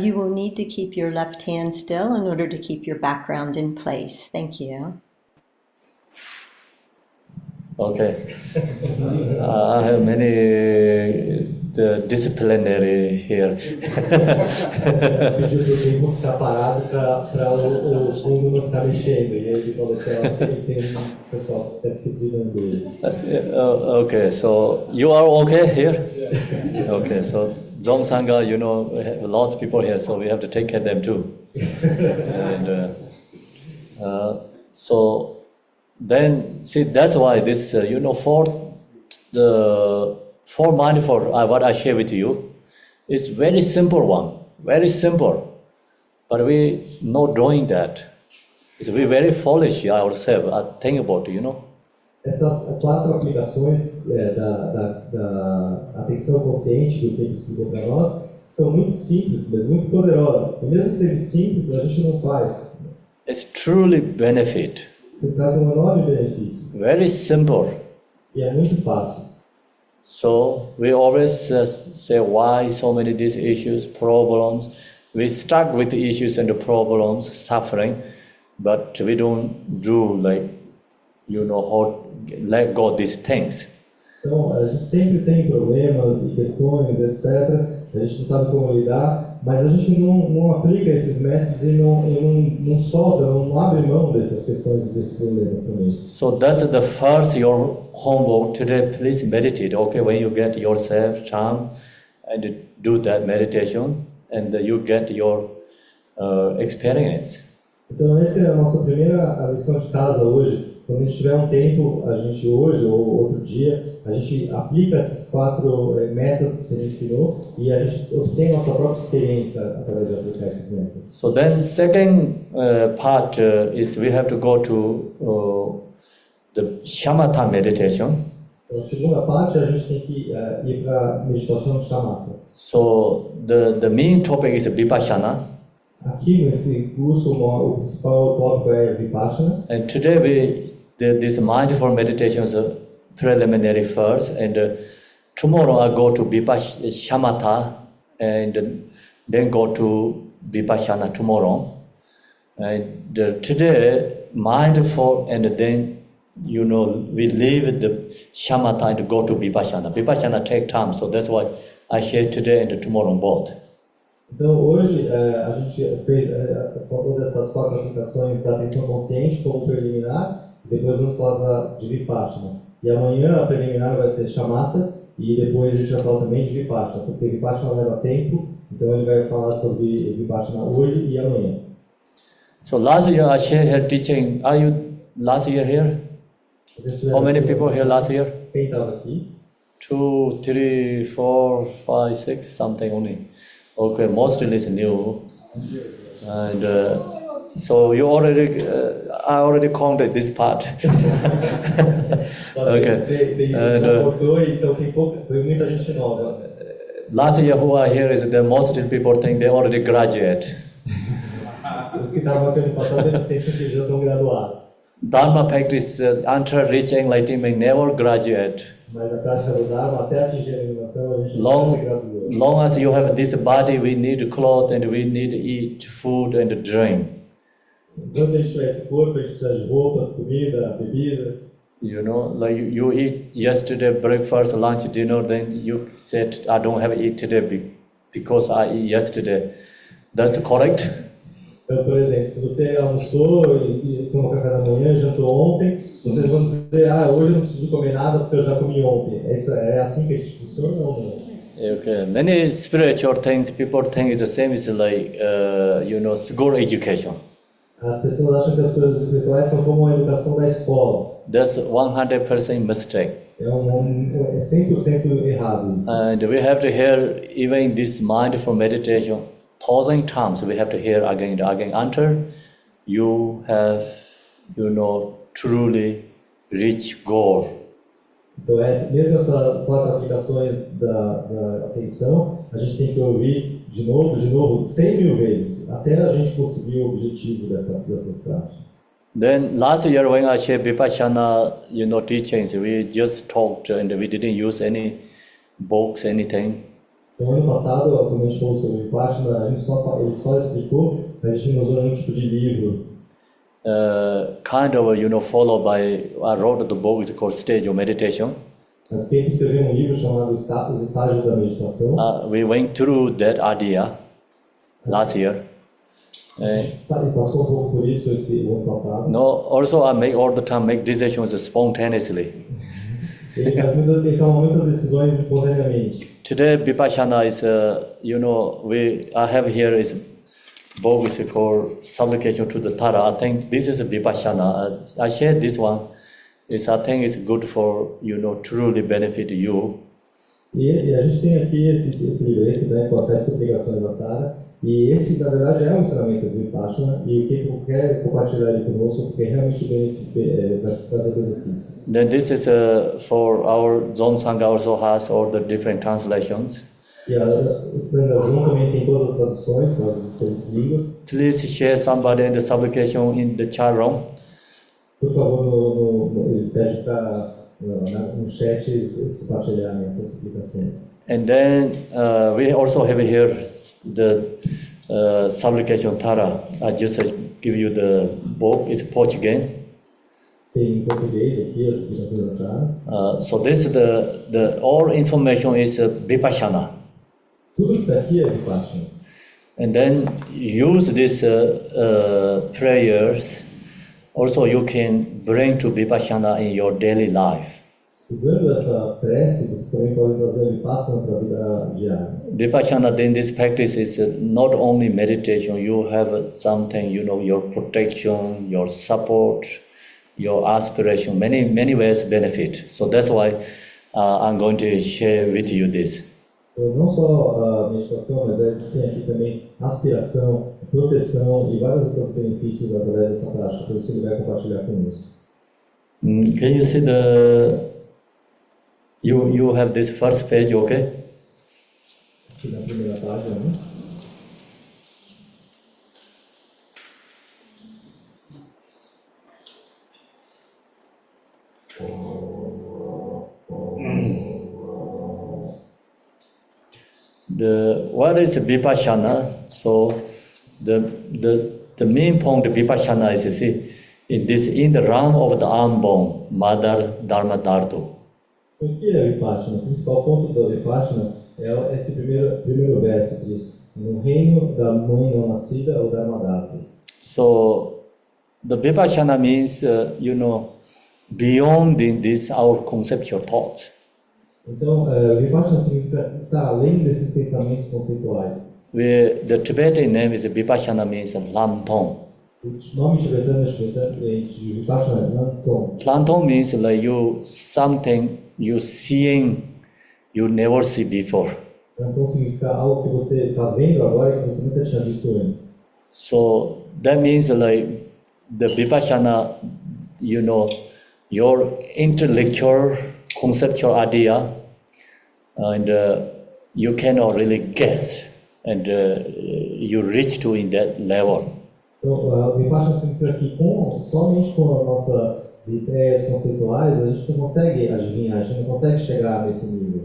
You will need to keep your left hand still in order to keep your background in place. Thank you. Okay. I have many disciplinary here. Pediu para o tempo ficar parado para o fundo não ficar mexendo. E aí ele falou que tem um pessoal que está disciplinando ele. Okay, so you are okay here? Okay, so Dzong Sangha, we have lots of people here, so we have to take care of them too. And so then, see, that's why this, for mindful, what I share with you, is very simple one, very simple. But we not doing that. We very foolish ourselves. I think about it, Essas 4 aplicações da atenção consciente que o Khenpo explicou para nós são muito simples, mas muito poderosas. E mesmo sendo simples, a gente não faz. It's truly benefit. Que traz um enorme benefício. Very simple. E é muito fácil. So we always say why so many these issues, problems. We stuck with the issues and the problems, suffering, but we don't do how let go of these things. Então, a gente sempre tem problemas e questões, etc. A gente não sabe como lidar, mas a gente não aplica esses métodos e não solta, não abre mão dessas questões e desses problemas também. So that's the first your homework today. Please meditate. Okay, when you get yourself calm and do that meditation, and you get your experience. Então, essa é a nossa primeira lição de casa hoje. Quando a gente tiver um tempo, a gente hoje ou outro dia, a gente aplica esses 4 métodos que a gente ensinou e a gente obtém a nossa própria experiência através de aplicar esses métodos. So then second part is we have to go to the shamatha meditation. Então, a segunda parte, a gente tem que ir para a meditação shamatha. So the main topic is Vipashana. Aqui nesse curso, o principal tópico é Vipashana. And today this mindful meditation is a preliminary first, and tomorrow I go to Shamatha, and then go to Vipashana tomorrow. And today mindful, and then we leave the Shamatha and go to Vipashana. Vipashana take time, so that's why I share today and tomorrow both. Então hoje a gente falou dessas 4 aplicações da atenção consciente como preliminar, depois vamos falar de Vipashana. E amanhã a preliminar vai ser Shamatha e depois a gente vai falar também de Vipashana, porque Vipashana leva tempo, então ele vai falar sobre Vipashana hoje e amanhã. So last year I shared her teaching. Are you last year here? How many people here last year? Quem estava aqui? 2, 3, 4, 5, 6, something only. Okay, mostly is new. And so you already, I already counted this part. Só que você já botou, então tem muita gente nova. Last year who are here is that most people think they already graduate. Os que estavam aqui ano passado, eles pensam que já estão graduados. Dharma practice until reaching enlightenment never graduate. Mas a prática do Dharma, até atingir a iluminação, a gente não se graduou. Long as you have this body, we need clothes and we need to eat food and drink. Enquanto a gente tiver esse corpo, a gente precisa de roupas, comida, bebida. You know, like you eat yesterday breakfast, lunch, dinner, then you said, I don't have eat today because I eat yesterday. That's correct? Então, por exemplo, se você almoçou e tomou café da manhã, jantou ontem, vocês vão dizer, hoje eu não preciso comer nada porque eu já comi ontem. É assim que a gente funciona ou não? Okay, many spiritual things people think is the same as like, school education. As pessoas acham que as coisas espirituais são como a educação da escola. That's 100% mistake. É 100% errado isso. And we have to hear even this mindful meditation 1,000 times. We have to hear again and again until you have, truly reach goal. Então, mesmo essas 4 aplicações da atenção, a gente tem que ouvir de novo, 100 mil vezes, até a gente conseguir o objetivo dessas práticas. Then last year when I shared Vipashana, teachings, we just talked and we didn't use any books, anything. Então, ano passado, quando a gente falou sobre Vipashana, ele só explicou, mas a gente não usou nenhum tipo de livro. Followed by, I wrote the book, it's called Stage of Meditation. Mas quem escreveu livro chamado Os Estágios da Meditação. We went through that idea last year. Passou pouco por isso o ano passado. No, also I all the time make decisions spontaneously. Ele toma muitas decisões espontaneamente. Today Vipashana is, I have here is book is called Supplication to the Tara. I think this is a Vipashana. I shared this one. I think it's good for, truly benefit you. E a gente tem aqui esse livreto, né, com as 7 suplicações da Tara. E esse, na verdade, é um ensinamento do Vipashana. E o que eu quero compartilhar ele conosco, porque realmente vai trazer benefício. Then this is for our Zon Sangha also has all the different translations. E o Sangha Zon também tem todas as traduções para as diferentes línguas. Please share somebody in the supplication in the chat room. Por favor, eles pedem para no chat eles compartilharem essas suplicações. And then we also have here the supplication Tara. I just give you the book. It's Portuguese. Tem em português aqui as suplicações da Tara. So this is the all information is Vipashana. Tudo que está aqui é Vipashana. And then use these prayers. Also, you can bring to Vipashana in your daily life. Usando essa prece, você também pode trazer Vipassana para a vida diária. Vipashana, then this practice is not only meditation. You have something, your protection, your support, your aspiration. Many ways benefit. So that's why I'm going to share with you this. Então, não só a meditação, mas a gente tem aqui também aspiração, proteção e vários outros benefícios através dessa prática, por isso ele vai compartilhar conosco. Can you see you have this first page, okay? Aqui na primeira página, né? What is Vipashana? So the main point of Vipashana is, you see, in the realm of the arm bone, Mother Dharma Dhatu. O que é Vipashana? O principal ponto da Vipashana é esse primeiro verso que diz: no reino da mãe não nascida, o Dharma Dhatu. So the Vipashana means, beyond this our conceptual thoughts. Então, Vipashana significa estar além desses pensamentos conceituais. The Tibetan name is Vipashana means Lamtong. O nome tibetano de Vipashana é Lamtong. Lamtong means like you seeing you never see before. Então significa algo que você está vendo agora e que você nunca tinha visto antes. So that means like the Vipashana, your intellectual, conceptual idea, and you cannot really guess, and you reach to in that level. Então, Vipassana significa que somente com as nossas ideias conceituais a gente não consegue adivinhar, a gente não consegue chegar nesse nível.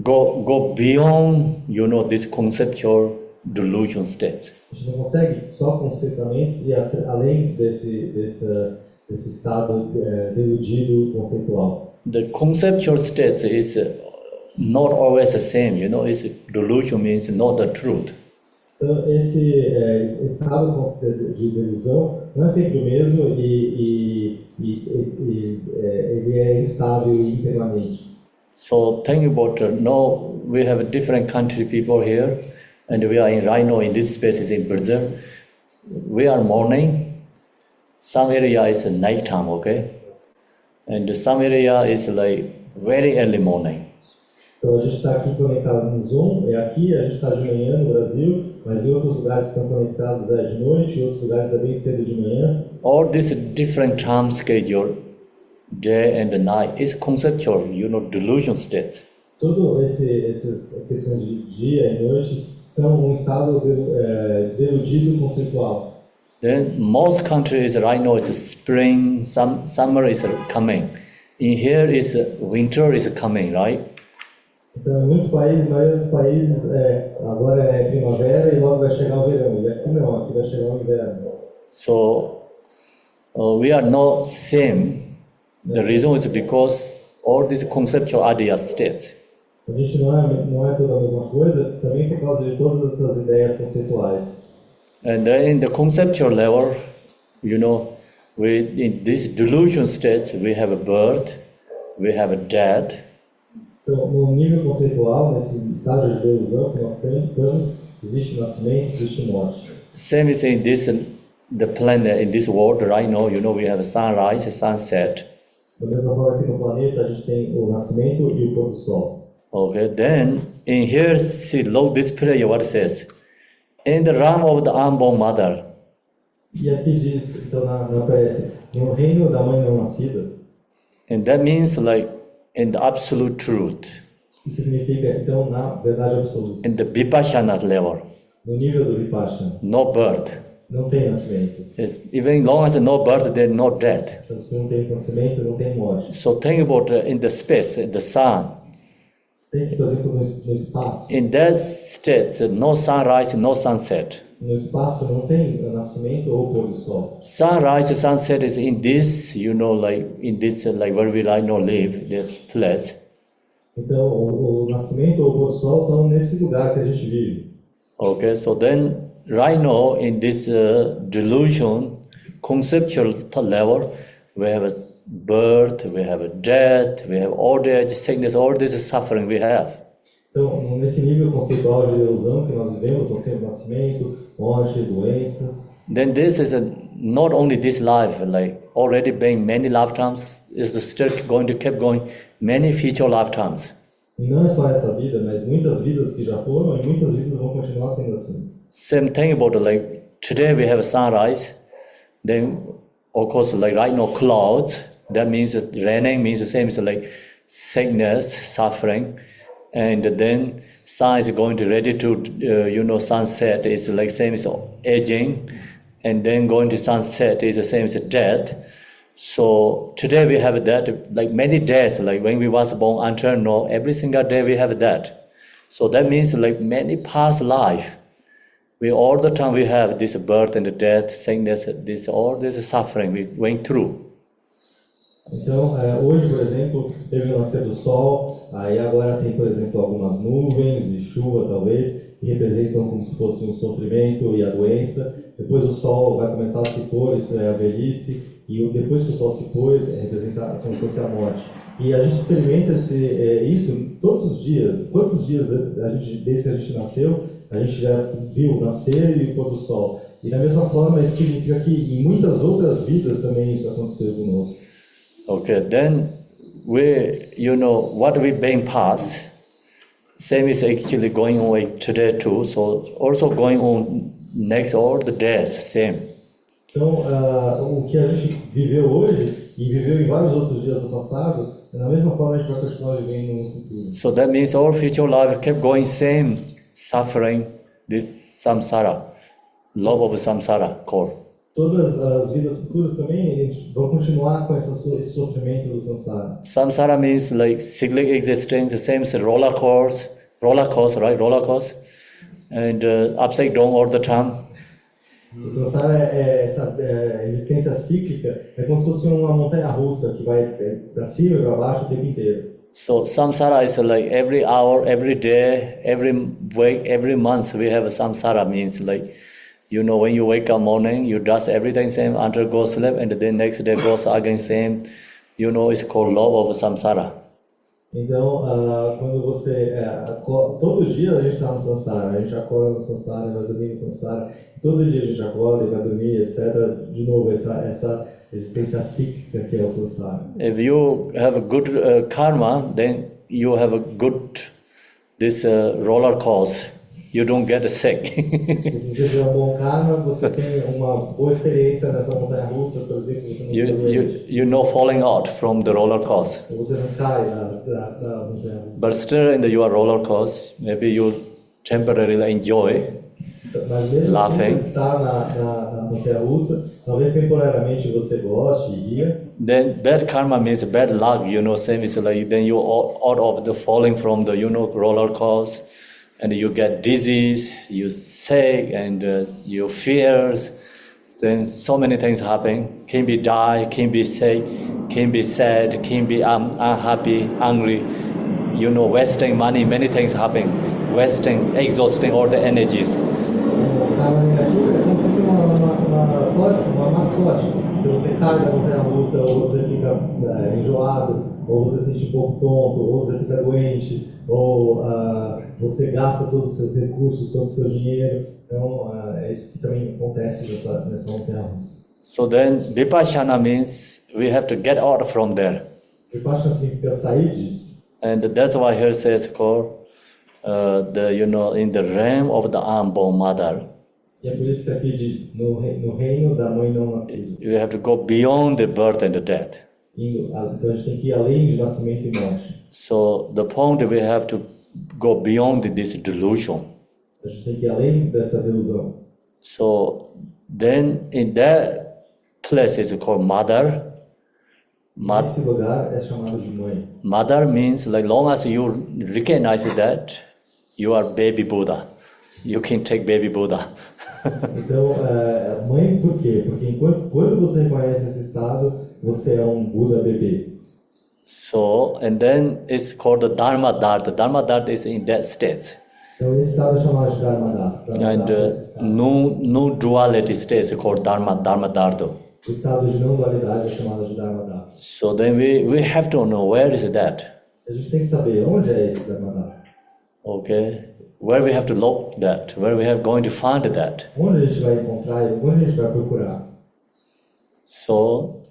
Go beyond, this conceptual delusion state. A gente não consegue só com os pensamentos ir além desse estado deludido conceitual. The conceptual state is not always the same, it's delusion means not the truth. Então, esse estado de delusão não é sempre o mesmo e ele é instável e impermanente. So think about now we have a different country people here, and we are right now in this space is in Brazil. We are morning. Some area is nighttime, okay, and some area is like very early morning. Então a gente está aqui conectado no Zoom, aqui a gente está de manhã no Brasil, mas em outros lugares estão conectados de noite, em outros lugares é bem cedo de manhã. All this different time schedule, day and night, is conceptual, delusion state. Todo essas questões de dia e noite são estado deludido conceitual. Then most countries right now is spring, summer is coming. In here is winter is coming, right? Então, em muitos países, a maioria dos países, agora é primavera e logo vai chegar o verão. E aqui não, aqui vai chegar o inverno. So, we are not same. The reason is because all these conceptual ideas state. A gente não é toda a mesma coisa, também por causa de todas essas ideias conceituais. And then in the conceptual level, in this delusion state, we have a birth, we have a death. Então, no nível conceitual, nesse estágio de delusão que nós temos, existe nascimento, existe morte. Same is in the planet, in this world right now, we have a sunrise, a sunset. Da mesma forma que no planeta a gente tem o nascimento e o pôr do sol. Okay, then in here, see, look this prayer, what it says. In the realm of the unborn mother. E aqui diz, então na prece, no reino da mãe não nascida. And that means like in the absolute truth. Isso significa, então, na verdade absoluta. In the Vipashana level. No nível do Vipashana. No birth. Não tem nascimento. It's, even long as no birth, there's no death. Então, se não tem nascimento, não tem morte. So think about in the space, the sun. Pense, por exemplo, no espaço. In that state, no sunrise, no sunset. No espaço não tem nascimento ou pôr do sol. Sunrise, sunset is in this, like in this, like where we like no live, the place. Então, o nascimento ou o pôr do sol estão nesse lugar que a gente vive. Okay, so then right now in this delusion, conceptual level, we have a birth, we have a death, we have old age, sickness, all this suffering we have. Então, nesse nível conceitual de ilusão que nós vivemos, nós temos nascimento, morte, doenças. Then this is not only this life, like already being many lifetimes, is still going to keep going many future lifetimes. E não é só essa vida, mas muitas vidas que já foram e muitas vidas vão continuar sendo assim. Same thing about like today we have sunrise, then of course like right now clouds, that means that raining means the same as like sickness, suffering. And then sun is going to ready to, sunset is like same as aging, and then going to sunset is the same as death. So today we have that, like many days, like when we was born until now, every single day we have that. So that means like many past life, we all the time we have this birth and death, sickness, all this suffering we went through. Então, hoje, por exemplo, teve o nascer do sol, aí agora tem, por exemplo, algumas nuvens e chuva, talvez, que representam como se fosse um sofrimento e a doença. Depois o sol vai começar a se pôr, isso é a velhice, e depois que o sol se pôs, representa como se fosse a morte. E a gente experimenta isso todos os dias. Quantos dias desde que a gente nasceu, a gente já viu o nascer e o pôr do sol. E da mesma forma, isso significa que em muitas outras vidas também isso aconteceu conosco. Okay, then what we've been past, same is actually going on like today too. So also going on next all the days, same. Então, o que a gente viveu hoje e viveu em vários outros dias do passado, da mesma forma a gente vai continuar vivendo no futuro. So that means our future life kept going same, suffering, this samsara, love of samsara core. Todas as vidas futuras também vão continuar com esse sofrimento do samsara. Samsara means like cyclic existence, same as roller course, right? Roller course, and upside down all the time. O samsara é essa existência cíclica, é como se fosse uma montanha-russa que vai para cima e para baixo o tempo inteiro. So samsara is like every hour, every day, every week, every month we have a samsara means like, when you wake up morning, you does everything same, until go sleep, and then next day goes again same. It's called law of samsara. Então, quando você todo dia a gente está no samsara, a gente acorda no samsara, vai dormir no samsara, todo dia a gente acorda e vai dormir, etc. De novo, essa existência cíclica que é o samsara. If you have a good karma, then you have a good this roller coaster. You don't get sick. Se você tiver um bom karma, você tem uma boa experiência nessa montanha-russa, por exemplo, você não fica doente. You're not falling out from the roller coaster. Você não cai da montanha-russa. But still in your roller coaster, maybe you temporarily enjoy Mas mesmo laughing. que está na montanha-russa, talvez temporariamente você goste e ria. Then bad karma means bad luck, same is like then you out of the falling from the roller coaster. And you get disease, you sick, and you fears. Then so many things happen. Can be die, can be sick, can be sad, can be unhappy, angry. Wasting money, many things happen. Wasting, exhausting all the energies. O karma negativo é como se fosse uma má sorte. Você cai da montanha-russa, ou você fica enjoado, ou você se sente um pouco tonto, ou você fica doente, ou você gasta todos os seus recursos, todo o seu dinheiro. Então, é isso que também acontece nessa montanha-russa. So then, Vipashana means we have to get out from there. Vipashana significa sair disso. And that's why here says called in the realm of the unborn mother. E é por isso que aqui diz, no reino da mãe não nascida. You have to go beyond the birth and the death. Então a gente tem que ir além de nascimento e morte. So the point we have to go beyond this delusion. A gente tem que ir além dessa delusão. So then in that place is called mother. Esse lugar é chamado de mãe. Mother means like long as you recognize that you are baby Buddha, you can take baby Buddha. Então, mãe por quê? Porque quando você reconhece esse estado, você é um Buda bebê. So, and then it's called the Dharma Dharta. Dharma Dharta is in that state. Então, esse estado é chamado de Dharma Dharta. And no duality state is called Dharma Dharta. O estado de não dualidade é chamado de Dharma Dharta. So then we have to know where is that. A gente tem que saber onde é esse Dharma Dharta. Okay. Where we have to look that, where we have going to find that. Onde a gente vai encontrar e onde a gente vai procurar. So,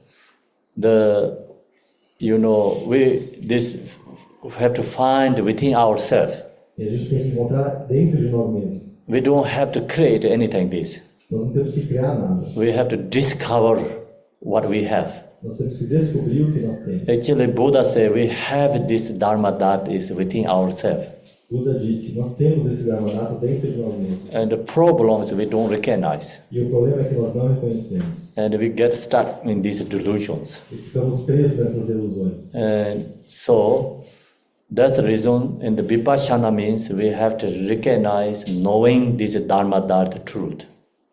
we have to find within ourselves. E a gente tem que encontrar dentro de nós mesmos. We don't have to create anything this. Nós não temos que criar nada. We have to discover what we have. Nós temos que descobrir o que nós temos. Actually, Buddha said we have this Dharma that is within ourselves. Buda disse, nós temos esse Dharma Dharma dentro de nós mesmos. And the problem is we don't recognize. E o problema é que nós não reconhecemos. And we get stuck in these delusions. E ficamos presos nessas ilusões. And so, that's the reason in the Vipashana means we have to recognize knowing this Dharma Dharma truth.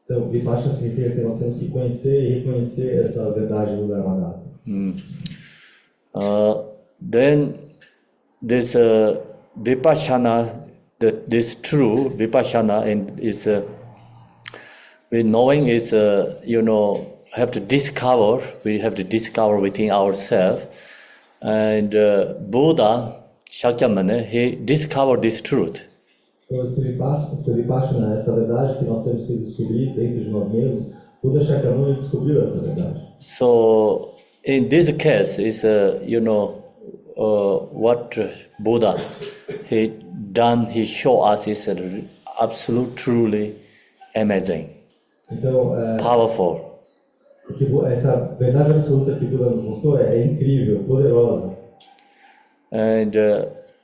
Então, Vipashana significa que nós temos que conhecer e reconhecer essa verdade do Dharma Dharma. Then this Vipashana, this true Vipashana is we knowing is have to discover. We have to discover within ourselves, and Buddha Shakyamuni he discovered this truth. Então, esse Vipashana, essa verdade que nós temos que descobrir dentro de nós mesmos, Buda Shakyamuni descobriu essa verdade. So in this case is what Buddha he done, he show us is absolute, truly amazing, Então, powerful. essa verdade absoluta que Buda nos mostrou é incrível, poderosa. And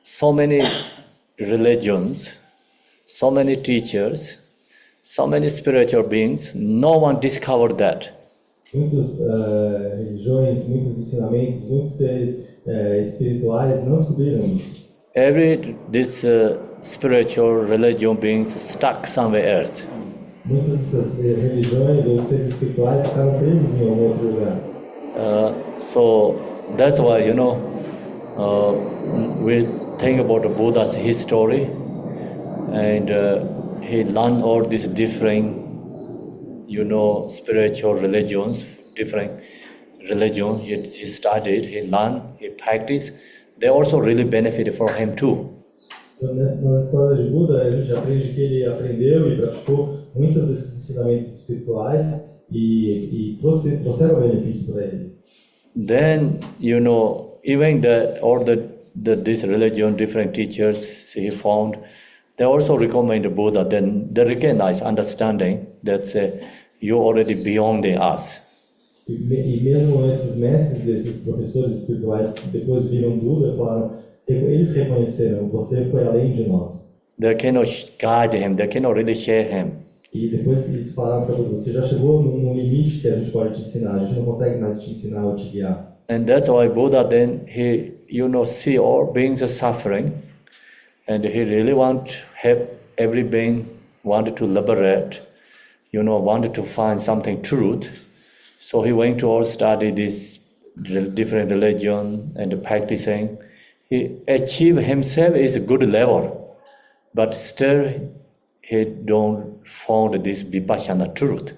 so many religions, so many teachers, so many spiritual beings, no one discovered that. Muitas religiões, muitos ensinamentos, muitos seres espirituais não descobriram isso. This spiritual religion beings stuck somewhere else. Muitas dessas religiões ou seres espirituais ficaram presos em algum outro lugar. So that's why, we think about the Buddha's history, and he learned all these different, spiritual religions, different religion. He studied, he learned, he practiced. They also really benefited for him too. Então, nas histórias de Buda, a gente aprende que ele aprendeu e praticou muitos desses ensinamentos espirituais e trouxeram benefício para ele. Then, even this religion, different teachers he found, they also recommend Buddha. Then they recognize, understanding that you're already beyond us. E mesmo esses mestres, esses professores espirituais que depois viram Buda, falaram, eles reconheceram, você foi além de nós. They cannot guide him, they cannot really share him. E depois eles falaram para Buda, você já chegou num limite que a gente pode te ensinar, a gente não consegue mais te ensinar ou te guiar. And that's why Buddha then, he, see all beings are suffering, and he really want to help every being, wanted to liberate, wanted to find something truth. So he went to all study this different religion and practicing. He achieved himself is a good level, but still he don't found this Vipashana truth.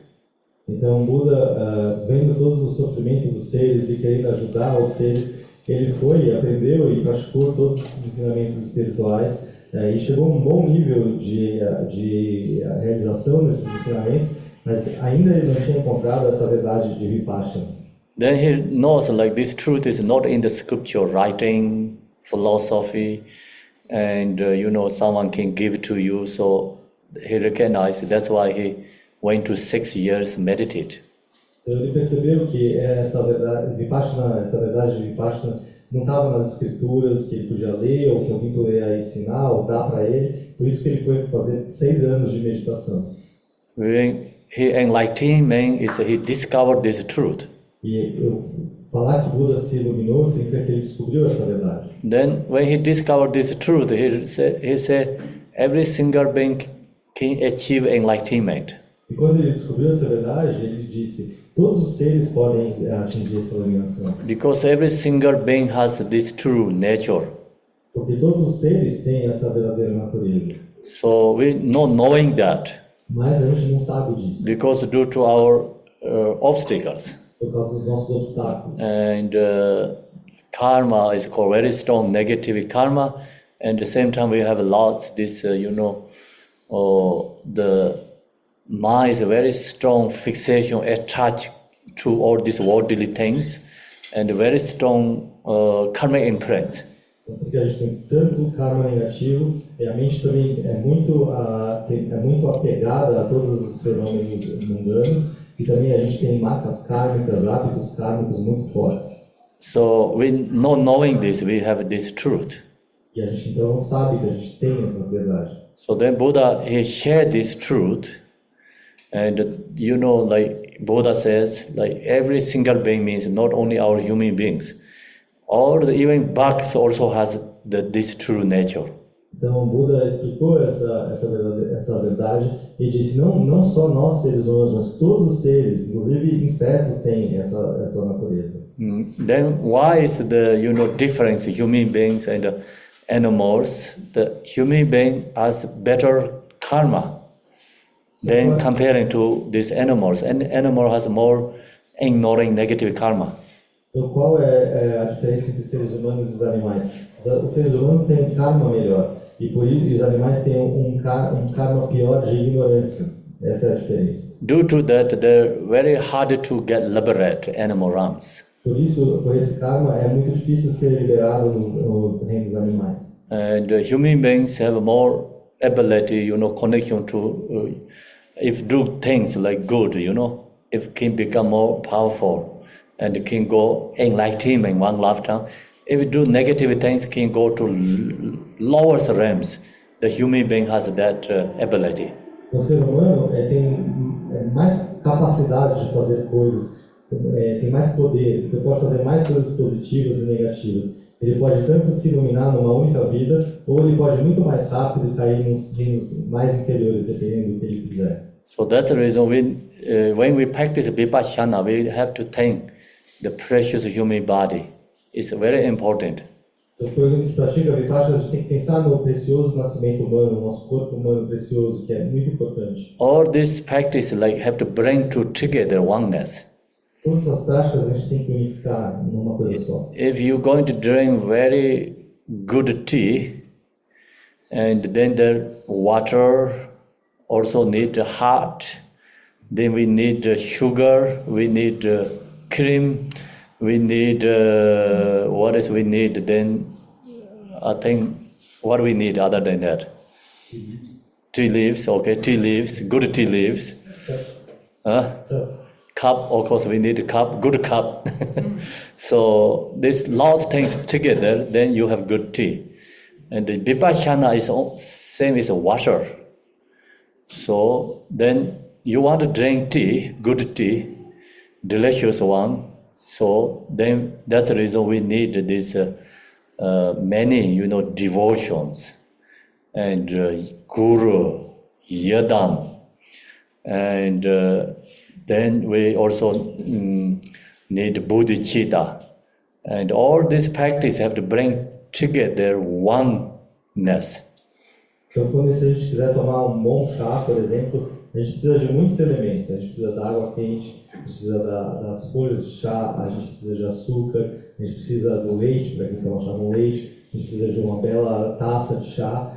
Então Buda, vendo todos os sofrimentos dos seres e querendo ajudar os seres, ele foi, aprendeu e praticou todos os ensinamentos espirituais e chegou a um bom nível de realização desses ensinamentos, mas ainda ele não tinha encontrado essa verdade de Vipashana. Then he knows like this truth is not in the scripture writing, philosophy, and someone can give to you. So he recognized. That's why he went to 6 years meditate. Então ele percebeu que essa verdade de Vipashana não estava nas escrituras que ele podia ler ou que alguém poderia ensinar ou dar para ele. Por isso que ele foi fazer 6 anos de meditação. He enlightenment is he discovered this truth. E falar que Buda se iluminou significa que ele descobriu essa verdade. Then when he discovered this truth, he said every single being can achieve enlightenment. E quando ele descobriu essa verdade, ele disse, todos os seres podem atingir essa iluminação. Because every single being has this true nature. Porque todos os seres têm essa verdadeira natureza. So we not knowing that. Mas a gente não sabe disso. Because due to our obstacles. Por causa dos nossos obstáculos. And karma is called very strong negative karma, and at the same time we have lots this the mind is a very strong fixation attached to all these worldly things, and very strong karmic imprints. Porque a gente tem tanto karma negativo e a mente também é muito apegada a todos os fenômenos mundanos. E também a gente tem marcas kármicas, hábitos kármicos muito fortes. So we not knowing this, we have this truth. E a gente então não sabe que a gente tem essa verdade. So then Buddha, he shared this truth, and like Buddha says, like every single being means not only our human beings, even bugs also has this true nature. Então Buda explicou essa verdade e disse não só nós seres humanos, mas todos os seres, inclusive insetos, têm essa natureza. Then why is the difference human beings and animals? The human being has better karma than comparing to these animals, and animal has more ignoring negative karma. Então qual é a diferença entre os seres humanos e os animais? Os seres humanos têm um karma melhor. E por isso os animais têm um karma pior de ignorância. Essa é a diferença. Due to that, they're very hard to get liberate animal realms. Por esse karma, é muito difícil ser liberado nos reinos animais. And human beings have more ability, connection to, if do things like good, if can become more powerful and can go enlighten in one lifetime. If we do negative things, can go to lower realms. The human being has that ability. O ser humano tem mais capacidade de fazer coisas, tem mais poder, porque pode fazer mais coisas positivas e negativas. Ele pode tanto se iluminar numa única vida, ou ele pode muito mais rápido cair nos reinos mais inferiores, dependendo do que ele fizer. So that's the reason when we practice Vipashana, we have to think the precious human body. It's very important. Então, quando a gente pratica Vipassana, a gente tem que pensar no precioso nascimento humano, no nosso corpo humano precioso, que é muito importante. All this practice have to bring together oneness. Todas essas práticas a gente tem que unificar numa coisa só. If you're going to drink very good tea, and then the water also need heart, then we need sugar, we need cream, we need what else we need? Then I think what we need other than that? Tea leaves, okay, tea leaves, good tea leaves. Cup, of course, we need a cup, good cup. So this lot of things together, then you have good tea. And the Vipashana is same as water. So then you want to drink tea, good tea, delicious one. So then that's the reason we need this many, devotions and guru, yadam, and then we also need bodhicitta. And all this practice have to bring together oneness. Então, quando a gente quiser tomar um bom chá, por exemplo, a gente precisa de muitos elementos. A gente precisa da água quente, a gente precisa das folhas de chá, a gente precisa de açúcar, a gente precisa do leite, para quem toma chá com leite, a gente precisa de uma bela taça de chá.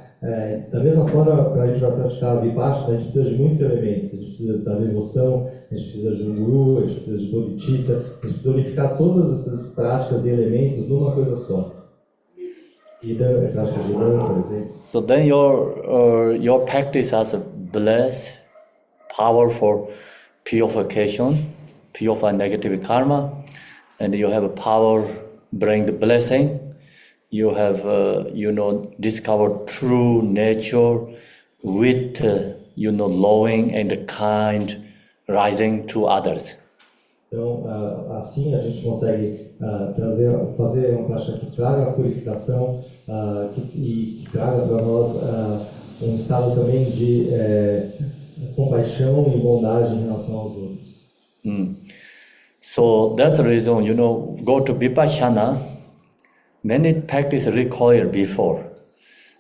Da mesma forma, para a gente vai praticar a Vipassana, a gente precisa de muitos elementos. A gente precisa da devoção, a gente precisa de um guru, a gente precisa de bodhicitta, a gente precisa unificar todas essas práticas e elementos numa coisa só. E a prática de Dhamma, por exemplo. So then your practice has a blessed, powerful purification, purify negative karma, and you have a power bring the blessing. You have, discovered true nature with, loving and kind, rising to others. Então, assim a gente consegue fazer uma prática que traga a purificação e que traga para nós um estado também de compaixão e bondade em relação aos outros. So that's the reason, go to Vipashana. Many practice required before.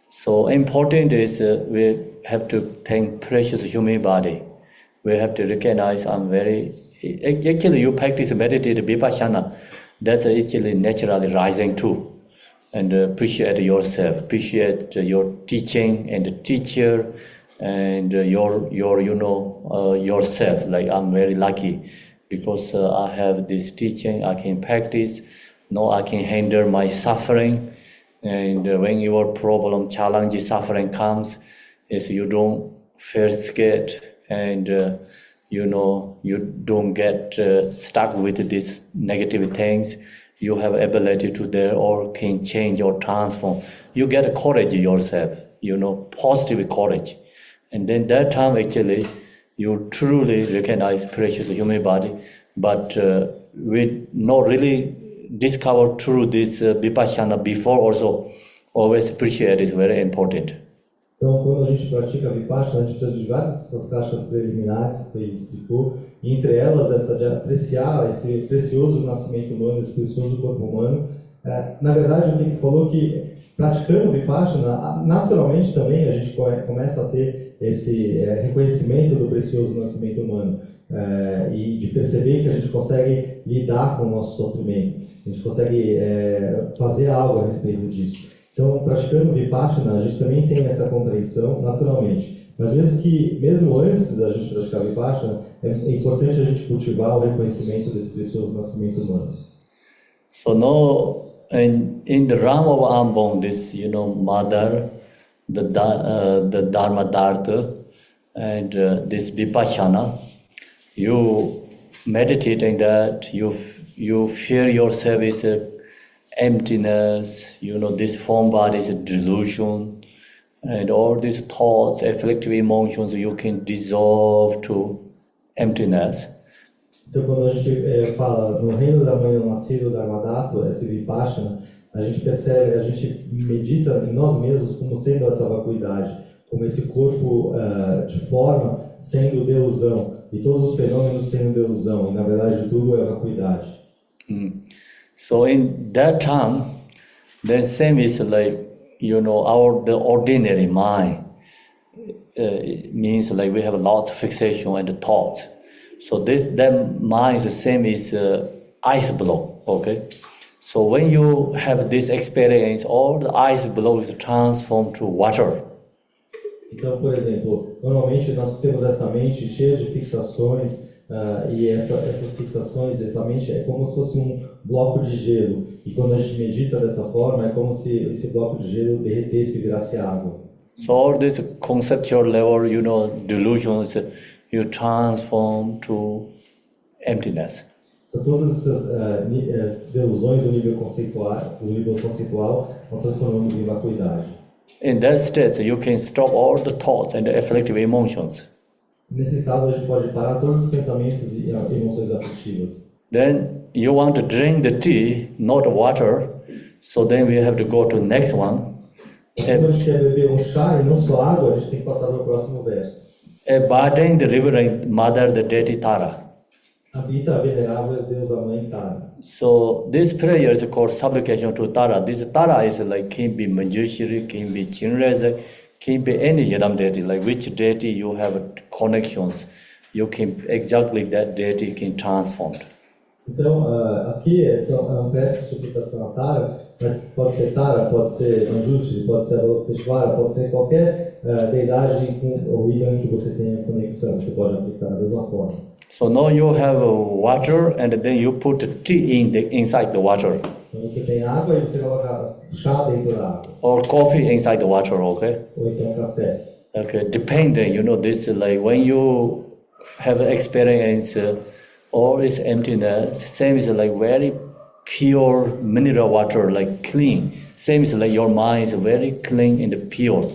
So important is we have to think precious human body. We have to recognize actually you practice meditate Vipashana. That's actually naturally rising too. And appreciate yourself, appreciate your teaching and the teacher and yourself. Like I'm very lucky because I have this teaching, I can practice. No, I can handle my suffering, and when your problem, challenge, suffering comes, is you don't feel scared, and you don't get stuck with these negative things. You have ability to there or can change or transform. You get courage yourself, positive courage, and then that time actually you truly recognize precious human body, but we not really discover through this Vipashana before also, always appreciate is very important. Então, quando a gente pratica a Vipassana, a gente precisa de várias dessas práticas preliminares que ele explicou, e entre elas essa de apreciar esse precioso nascimento humano, esse precioso corpo humano. Na verdade, o que ele falou que praticando Vipassana, naturalmente também a gente começa a ter esse reconhecimento do precioso nascimento humano e de perceber que a gente consegue lidar com o nosso sofrimento. A gente consegue fazer algo a respeito disso. Então, praticando Vipassana, a gente também tem essa compreensão naturalmente. Mas mesmo antes da gente praticar Vipassana, é importante a gente cultivar o reconhecimento desse precioso nascimento humano. So now, in the realm of Ambon, this mother, the Dharma Dharta, and this Vipashana, you meditating that you feel yourself is emptiness. This form body is a delusion, and all these thoughts, afflictive emotions, you can dissolve to emptiness. Então, quando a gente fala no reino da mãe não nascido, Dharmadhatu, esse Vipashana, a gente percebe, a gente medita em nós mesmos como sendo essa vacuidade, como esse corpo de forma sendo delusão, e todos os fenômenos sendo delusão, e na verdade tudo é vacuidade. So in that time, then same is like, the ordinary mind. It means like we have lots of fixation and thoughts. So that mind is the same as ice block, okay? So when you have this experience, all the ice block is transformed to water. Então, por exemplo, normalmente nós temos essa mente cheia de fixações e essas fixações, essa mente é como se fosse um bloco de gelo. E quando a gente medita dessa forma, é como se esse bloco de gelo derretesse e virasse água. So all this conceptual level, delusions, you transform to emptiness. Então, todas essas delusões do nível conceitual, nós transformamos em vacuidade. In that state, you can stop all the thoughts and the afflictive emotions. Nesse estado, a gente pode parar todos os pensamentos e emoções afetivas. Then you want to drink the tea, not water, so then we have to go to the next one. Quando a gente quer beber chá e não só água, a gente tem que passar para o próximo verso. Abiding the reverend mother, the deity Tara. Habita a venerável deusa mãe Tara. So this prayer is called supplication to Tara. This Tara is like can be Manjushri, can be Chinreze, can be any Yadam deity. Like which deity you have connections, you can exactly that deity can transform. Então, aqui é um verso de suplicação a Tara, mas pode ser Tara, pode ser Manjushri, pode ser Avalokiteshvara, pode ser qualquer deidade ou Idam que você tenha conexão, você pode aplicar da mesma forma. So now you have water and then you put tea inside the water. Então você tem água e você coloca chá dentro da água. Or coffee inside the water, okay? Ou então café. Okay, depending, this like when you have experience all this emptiness, same is like very pure mineral water, like clean. Same is like your mind is very clean and pure.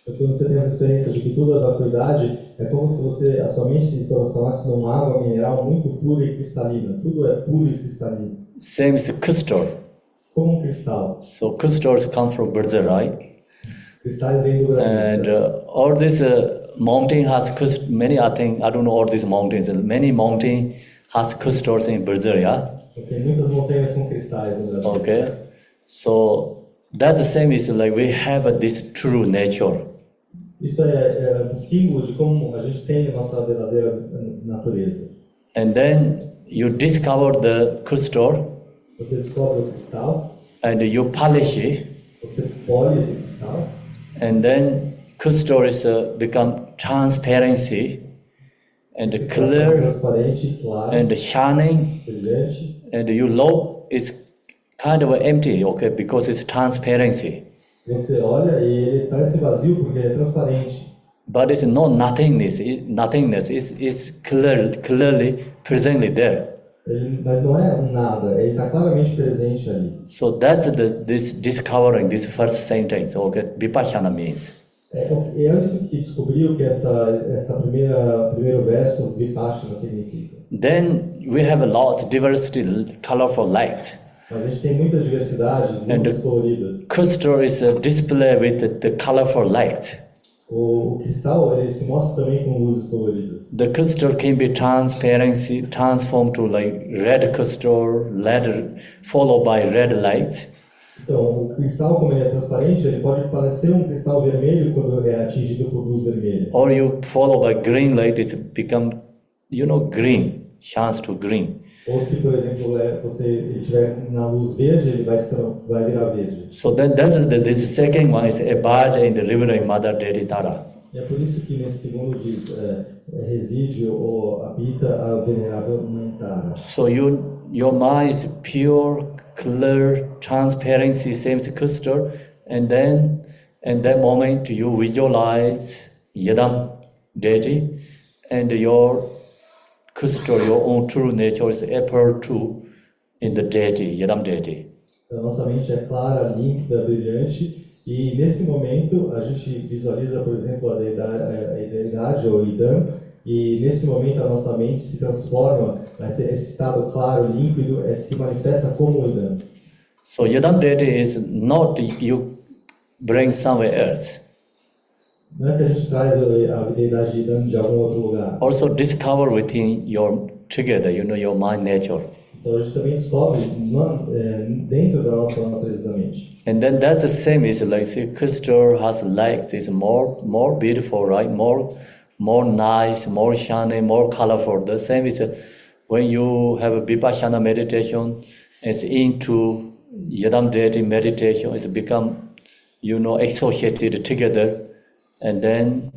Então, quando você tem essa experiência de que tudo é vacuidade, é como se a sua mente se transformasse numa água mineral muito pura e cristalina. Tudo é puro e cristalino. Same is crystal. Como cristal. So crystals come from Brazil, right? Cristais vêm do Brasil. And all this mountain has many. I don't know all these mountains. Many mountain has crystals in Brazil, yeah. Tem muitas montanhas com cristais no Brasil. Okay, so that's the same. Is like we have this true nature. Isso é um símbolo de como a gente tem a nossa verdadeira natureza. And then you discover the crystal. Você descobre o cristal. And you polish it. Você pole esse cristal. And then crystal is become transparency and clear transparente, claro, and shining. Brilhante. And you look is kind of empty, okay, because it's transparency. Você olha e ele parece vazio porque é transparente. But it's not nothingness. Nothingness is clearly presently there. Mas não é um nada. Ele está claramente presente ali. So that's this discovering this first sentence. Okay, Vipashana means. É isso que descobriu que essa primeiro verso Vipashana significa. Then we have a lot of diversity, colorful light. Mas a gente tem muita diversidade, luzes coloridas. Crystal is a display with the colorful light. O cristal ele se mostra também com luzes coloridas. The crystal can be transformed to like red crystal, followed by red light. Então, o cristal, como ele é transparente, ele pode parecer um cristal vermelho quando é atingido por luz vermelha. Or you follow by green light, it's become, green, chance to green. Ou se, por exemplo, você estiver na luz verde, ele vai virar verde. So then this second one is abide in the reverend mother deity Tara. E é por isso que nesse segundo diz reside ou habita a venerável mãe Tara. So you your mind is pure, clear, transparency, same as crystal, and then in that moment you visualize Yadam deity, and your crystal, your own true nature is appear to in the deity, Yadam deity. Então, nossa mente é clara, límpida, brilhante, e nesse momento a gente visualiza, por exemplo, a deidade ou Idam, e nesse momento a nossa mente se transforma, esse estado claro, límpido, se manifesta como Idam. So Yadam deity is not you bring somewhere else. Não é que a gente traz a deidade Idam de algum outro lugar. Also discover within your together, your mind nature. Então a gente também descobre dentro da nossa natureza da mente. And then that's the same is like see, crystal has legs, it's more beautiful, right? More nice, more shiny, more colorful. The same is when you have a Vipashana meditation, it's into Yadam deity meditation, it's become, associated together. And then,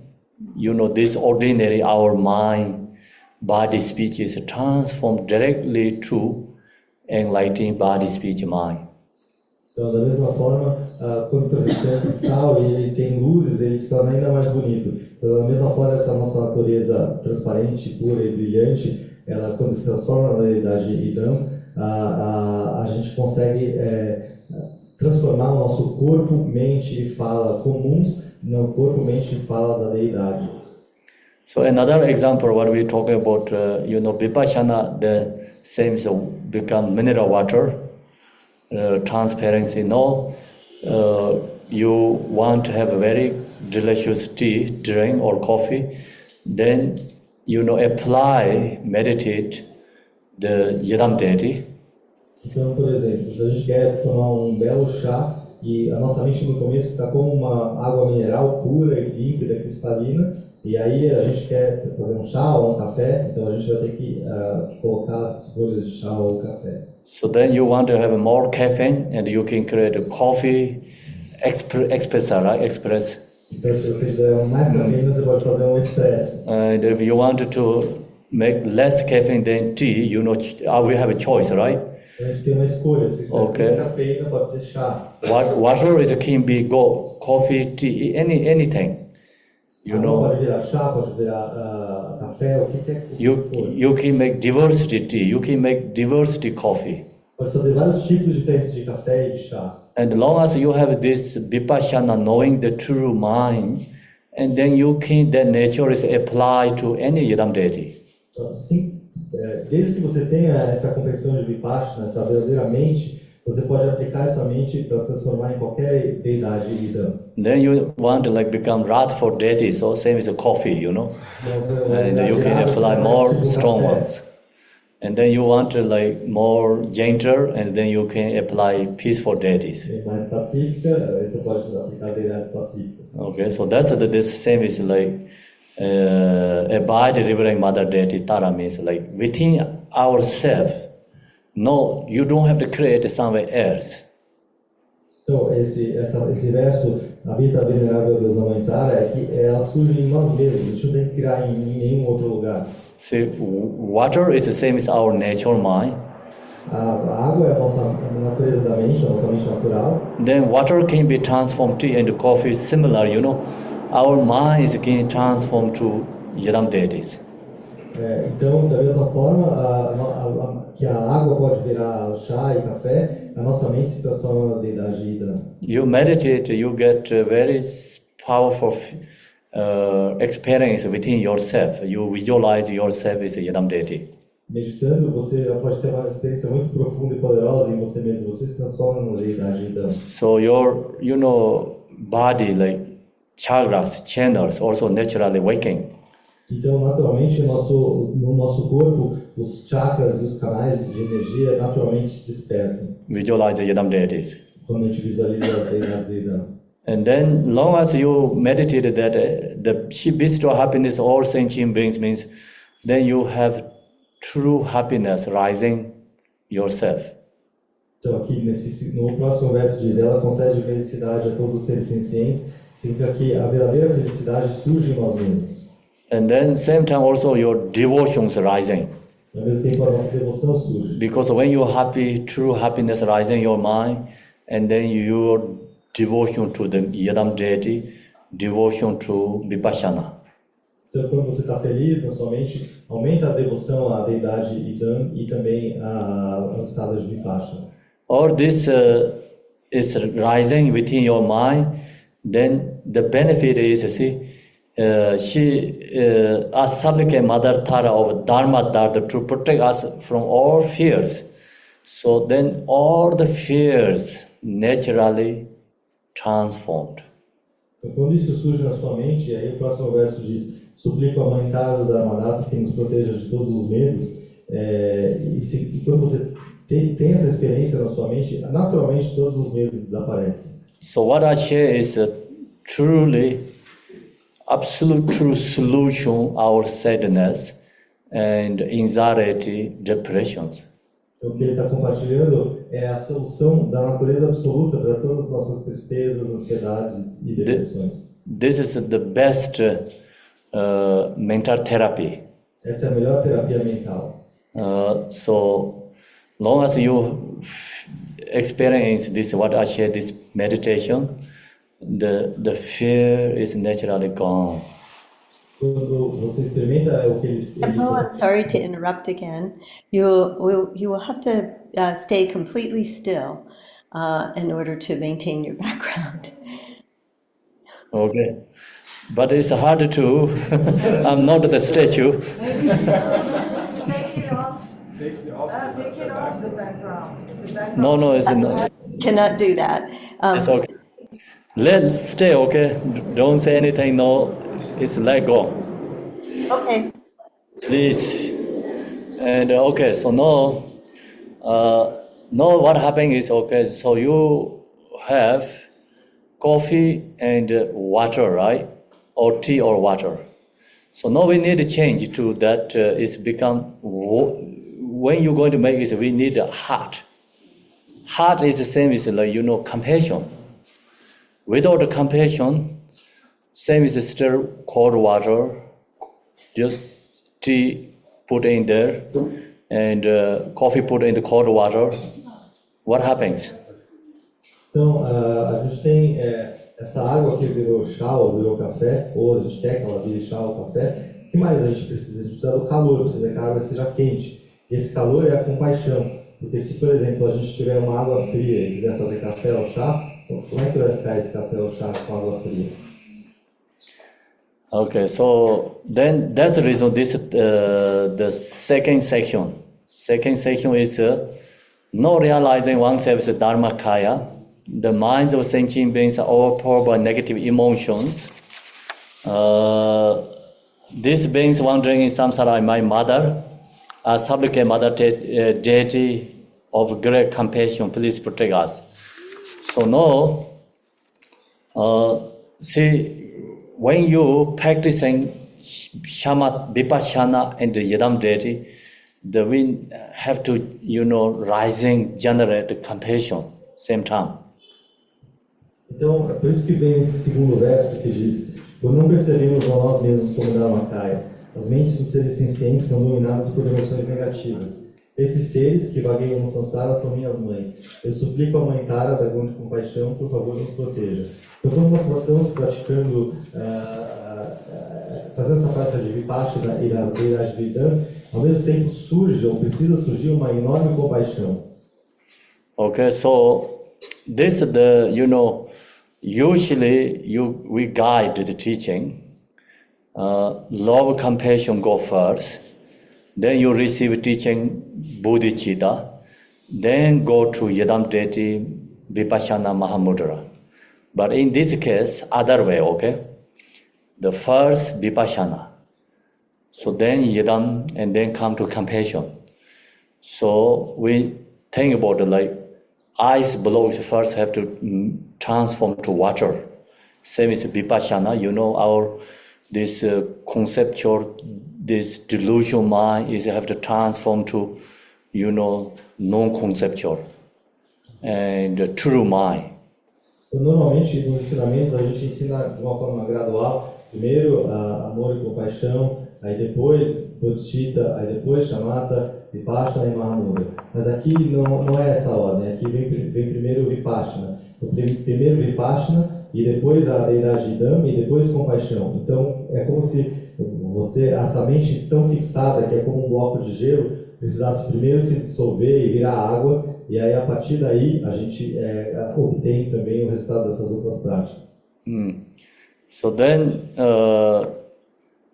this ordinary, our mind, body, speech is transformed directly to enlightening body, speech, mind. Então, da mesma forma, quando, por exemplo, tem um cristal e ele tem luzes, ele se torna ainda mais bonito. Então, da mesma forma, essa nossa natureza transparente, pura e brilhante, ela, quando se transforma na realidade Idam, a gente consegue transformar o nosso corpo, mente e fala comuns no corpo, mente e fala da deidade. So another example, what we talk about, Vipashana, the same is become mineral water, transparency. No, you want to have a very delicious tea, drink or coffee, then apply, meditate the Yadam deity. Então, por exemplo, se a gente quer tomar um belo chá e a nossa mente no começo está como uma água mineral pura, límpida, cristalina, e aí a gente quer fazer um chá ou um café, então a gente vai ter que colocar as folhas de chá ou café. So then you want to have more caffeine and you can create a coffee espresso, right? Express. Então, se você quiser mais cafeína, você pode fazer um expresso. And if you want to make less caffeine than tea, we have a choice, right? A gente tem uma escolha, se quiser mais cafeína, pode ser chá. Water can be coffee, tea, anything. Pode virar chá, pode virar café, o que quer que for. You can make diversity tea, you can make diversity coffee. Pode fazer vários tipos diferentes de café e de chá. And long as you have this Vipashana, knowing the true mind, and then that nature is applied to any Yadam deity. Então, assim, desde que você tenha essa compreensão de Vipashana, essa verdadeira mente, você pode aplicar essa mente para transformar em qualquer deidade Idam. Then you want to become wrath for deity, so same as a coffee, and you can apply more strong ones. And then you want to more gentle, and then you can apply peaceful deities. Mais pacífica, aí você pode aplicar deidades pacíficas. Okay, so that's the same is abide delivering mother deity. Tara means within ourselves. No, you don't have to create somewhere else. Então, esse verso, habita a venerável deusa mãe Tara, é que ela surge em nós mesmos, a gente não tem que criar em nenhum outro lugar. See, water is the same as our natural mind. A água é a nossa natureza da mente, a nossa mente natural. Then water can be transformed tea and coffee similar, Our minds can transform to Yadam deities. Então, da mesma forma que a água pode virar chá e café, a nossa mente se transforma na deidade Idam. You meditate, you get a very powerful experience within yourself. You visualize yourself as a Yadam deity. Meditando, você pode ter uma experiência muito profunda e poderosa em você mesmo. Você se transforma na deidade Idam. So your, body, chakras, channels, also naturally waking. Então, naturalmente, no nosso corpo, os chakras e os canais de energia naturalmente despertam. Visualize the Yadam deities. Quando a gente visualiza as deidades Idam. And then, long as you meditate that the spiritual happiness all sentient beings means, then you have true happiness rising yourself. Então, aqui no próximo verso diz: ela concede felicidade a todos os seres sencientes, significa que a verdadeira felicidade surge em nós mesmos. And then, same time also your devotions rising. Ao mesmo tempo, a nossa devoção surge. Because when you're happy, true happiness rises in your mind, and then your devotion to the Yadam deity, devotion to Vipashana. Então, quando você está feliz na sua mente, aumenta a devoção à deidade Idam e também ao estado de Vipashana. Or this is rising within your mind, then the benefit is, she, as Sabdike Mother Tara of Dharma Dharma to protect us from all fears. So then all the fears naturally transformed. Então, quando isso surge na sua mente, aí o próximo verso diz: suplico a Mãe Casa da Dharmadhata que nos proteja de todos os medos. E quando você tem essa experiência na sua mente, naturalmente todos os medos desaparecem. So what I share is a truly, absolute true solution our sadness and anxiety, depressions. Então, o que ele está compartilhando é a solução da natureza absoluta para todas as nossas tristezas, ansiedades e depressões. This is the best mental therapy. Essa é a melhor terapia mental. So long as you experience this, what I share, this meditation, the fear is naturally gone. Quando você experimenta o que ele Oh, I'm sorry to interrupt again. You will have to stay completely still in order to maintain your background. Okay, but it's hard to. I'm not the statue. Take it off. Take it off the background. The background. No, it's not. Cannot do that. It's okay. Let's stay. Okay, don't say anything. No, it's let go. Okay. Please. And okay, so now what happened is, okay, so you have coffee and water, right? Or tea or water. So now we need to change to that. It's become, when you're going to make it, we need a heart. Heart is the same as, like, compassion. Without the compassion, same as still cold water, just tea put in there, and coffee put in the cold water. What happens? Então, a gente tem essa água que virou chá ou virou café, ou a gente quer que ela vire chá ou café. O que mais a gente precisa? A gente precisa do calor, precisa que a água esteja quente. E esse calor é a compaixão. Porque se, por exemplo, a gente tiver uma água fria e quiser fazer café ou chá, como é que vai ficar esse café ou chá com água fria? Okay, so then that's the reason this the second section. Second section is not realizing oneself as a Dharmakaya. The minds of sentient beings are overpowered by negative emotions. These beings wandering in samsara, my mother, a supplicate mother deity of great compassion, please protect us. So now, see, when you practicing Shamat, Vipashana and the Yadam deity, we have to, rising, generate compassion, same time. Então, é por isso que vem esse segundo verso que diz: por não percebemos a nós mesmos como Dharmakaya, as mentes dos seres sencientes são dominadas por emoções negativas. Esses seres que vagueiam no samsara são minhas mães. Eu suplico a Mãe Tara, dragão de compaixão, por favor, nos proteja. Então, quando nós estamos praticando, fazendo essa prática de Vipashana e da deidade do Idam, ao mesmo tempo surge, ou precisa surgir, uma enorme compaixão. Okay, so this is the, usually we guide the teaching. Love, compassion go first. Then you receive teaching bodhicitta. Then go to Yadam deity, Vipashana Mahamudra. But in this case, other way, okay? The first Vipashana. So then Yadam, and then come to compassion. So we think about ice blocks first have to transform to water. Same as Vipashana, this conceptual, this delusional mind is have to transform to, non-conceptual and true mind. Então, normalmente, nos ensinamentos, a gente ensina de uma forma gradual. Primeiro, amor e compaixão, aí depois bodhicitta, aí depois shamatha, Vipashana e Mahamudra. Mas aqui não é essa ordem, aqui vem primeiro o Vipashana. Primeiro Vipashana e depois a deidade Idam e depois compaixão. Então é como se essa mente tão fixada, que é como um bloco de gelo, precisasse primeiro se dissolver e virar água, e aí a partir daí a gente obtém também o resultado dessas outras práticas. So then,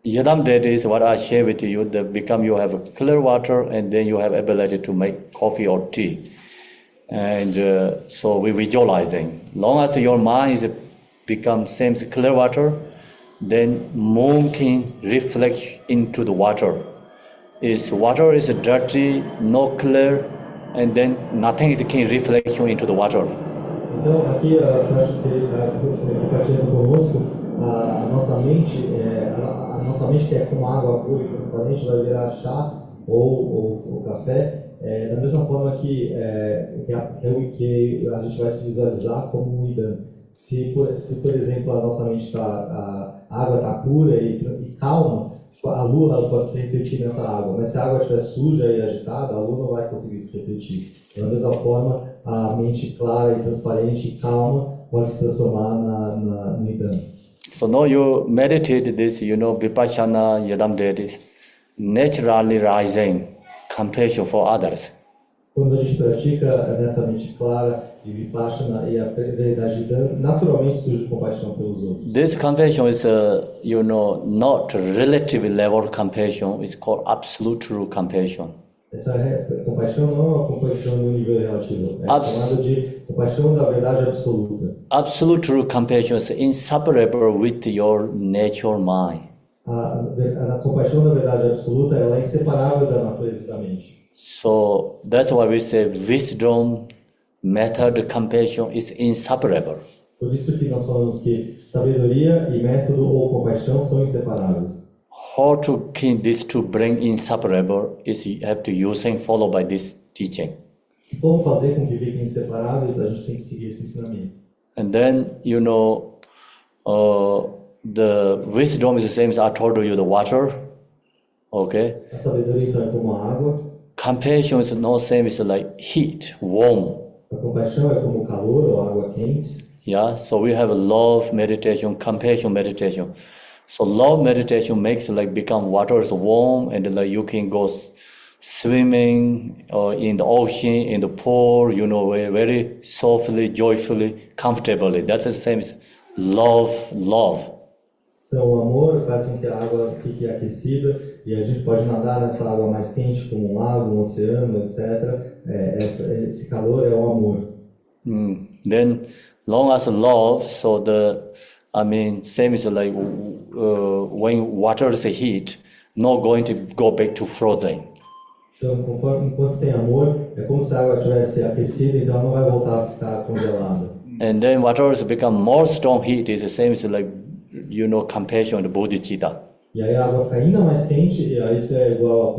Yadam deity is what I share with you, that you have a clear water and then you have ability to make coffee or tea. And so we're visualizing. Long as your mind is become same clear water, then moon can reflect into the water. Water is dirty, no clear, and then nothing can reflect into the water. Então, aqui, para que ele está compartilhando conosco, a nossa mente que é como água pura e transparente vai virar chá ou café, da mesma forma que a gente vai se visualizar como um Idam. Se por exemplo, a nossa mente a água está pura e calma, a lua ela pode se refletir nessa água, mas se a água estiver suja e agitada, a lua não vai conseguir se refletir. Da mesma forma, a mente clara e transparente e calma pode se transformar no Idam. So now you meditate this, Vipashana, Yadam deities, naturally rising compassion for others. Quando a gente pratica nessa mente clara e Vipashana e a deidade Idam, naturalmente surge compaixão pelos outros. This compassion is, not relative level compassion. It's called absolute true compassion. Essa compaixão não é uma compaixão no nível relativo, é chamada de compaixão da verdade absoluta. Absolute true compassion is inseparable with your natural mind. A compaixão da verdade absoluta ela é inseparável da natureza da mente. So that's why we say wisdom, method, compassion is inseparable. Por isso que nós falamos que sabedoria e método ou compaixão são inseparáveis. How to keep these two bring inseparable is you have to use and follow by this teaching. Como fazer com que fiquem inseparáveis? A gente tem que seguir esse ensinamento. And then the wisdom is the same as I told you, the water. Okay. A sabedoria então é como a água. Compassion is not same as like heat, warm. A compaixão é como o calor ou água quente. Yeah. So we have a love meditation, compassion meditation. So love meditation makes become water is warm and you can go swimming in the ocean, in the pool, very softly, joyfully, comfortably. That's the same as love. Então o amor faz com que a água fique aquecida e a gente pode nadar nessa água mais quente, como um lago, um oceano, etc. Esse calor é o amor. Then long as love, so same as when water is heat, not going to go back to frozen. Então, enquanto tem amor, é como se a água tivesse aquecida, então ela não vai voltar a ficar congelada. And then water has become more strong heat is the same as compassion and bodhicitta. E aí a água fica ainda mais quente, e aí isso é igual a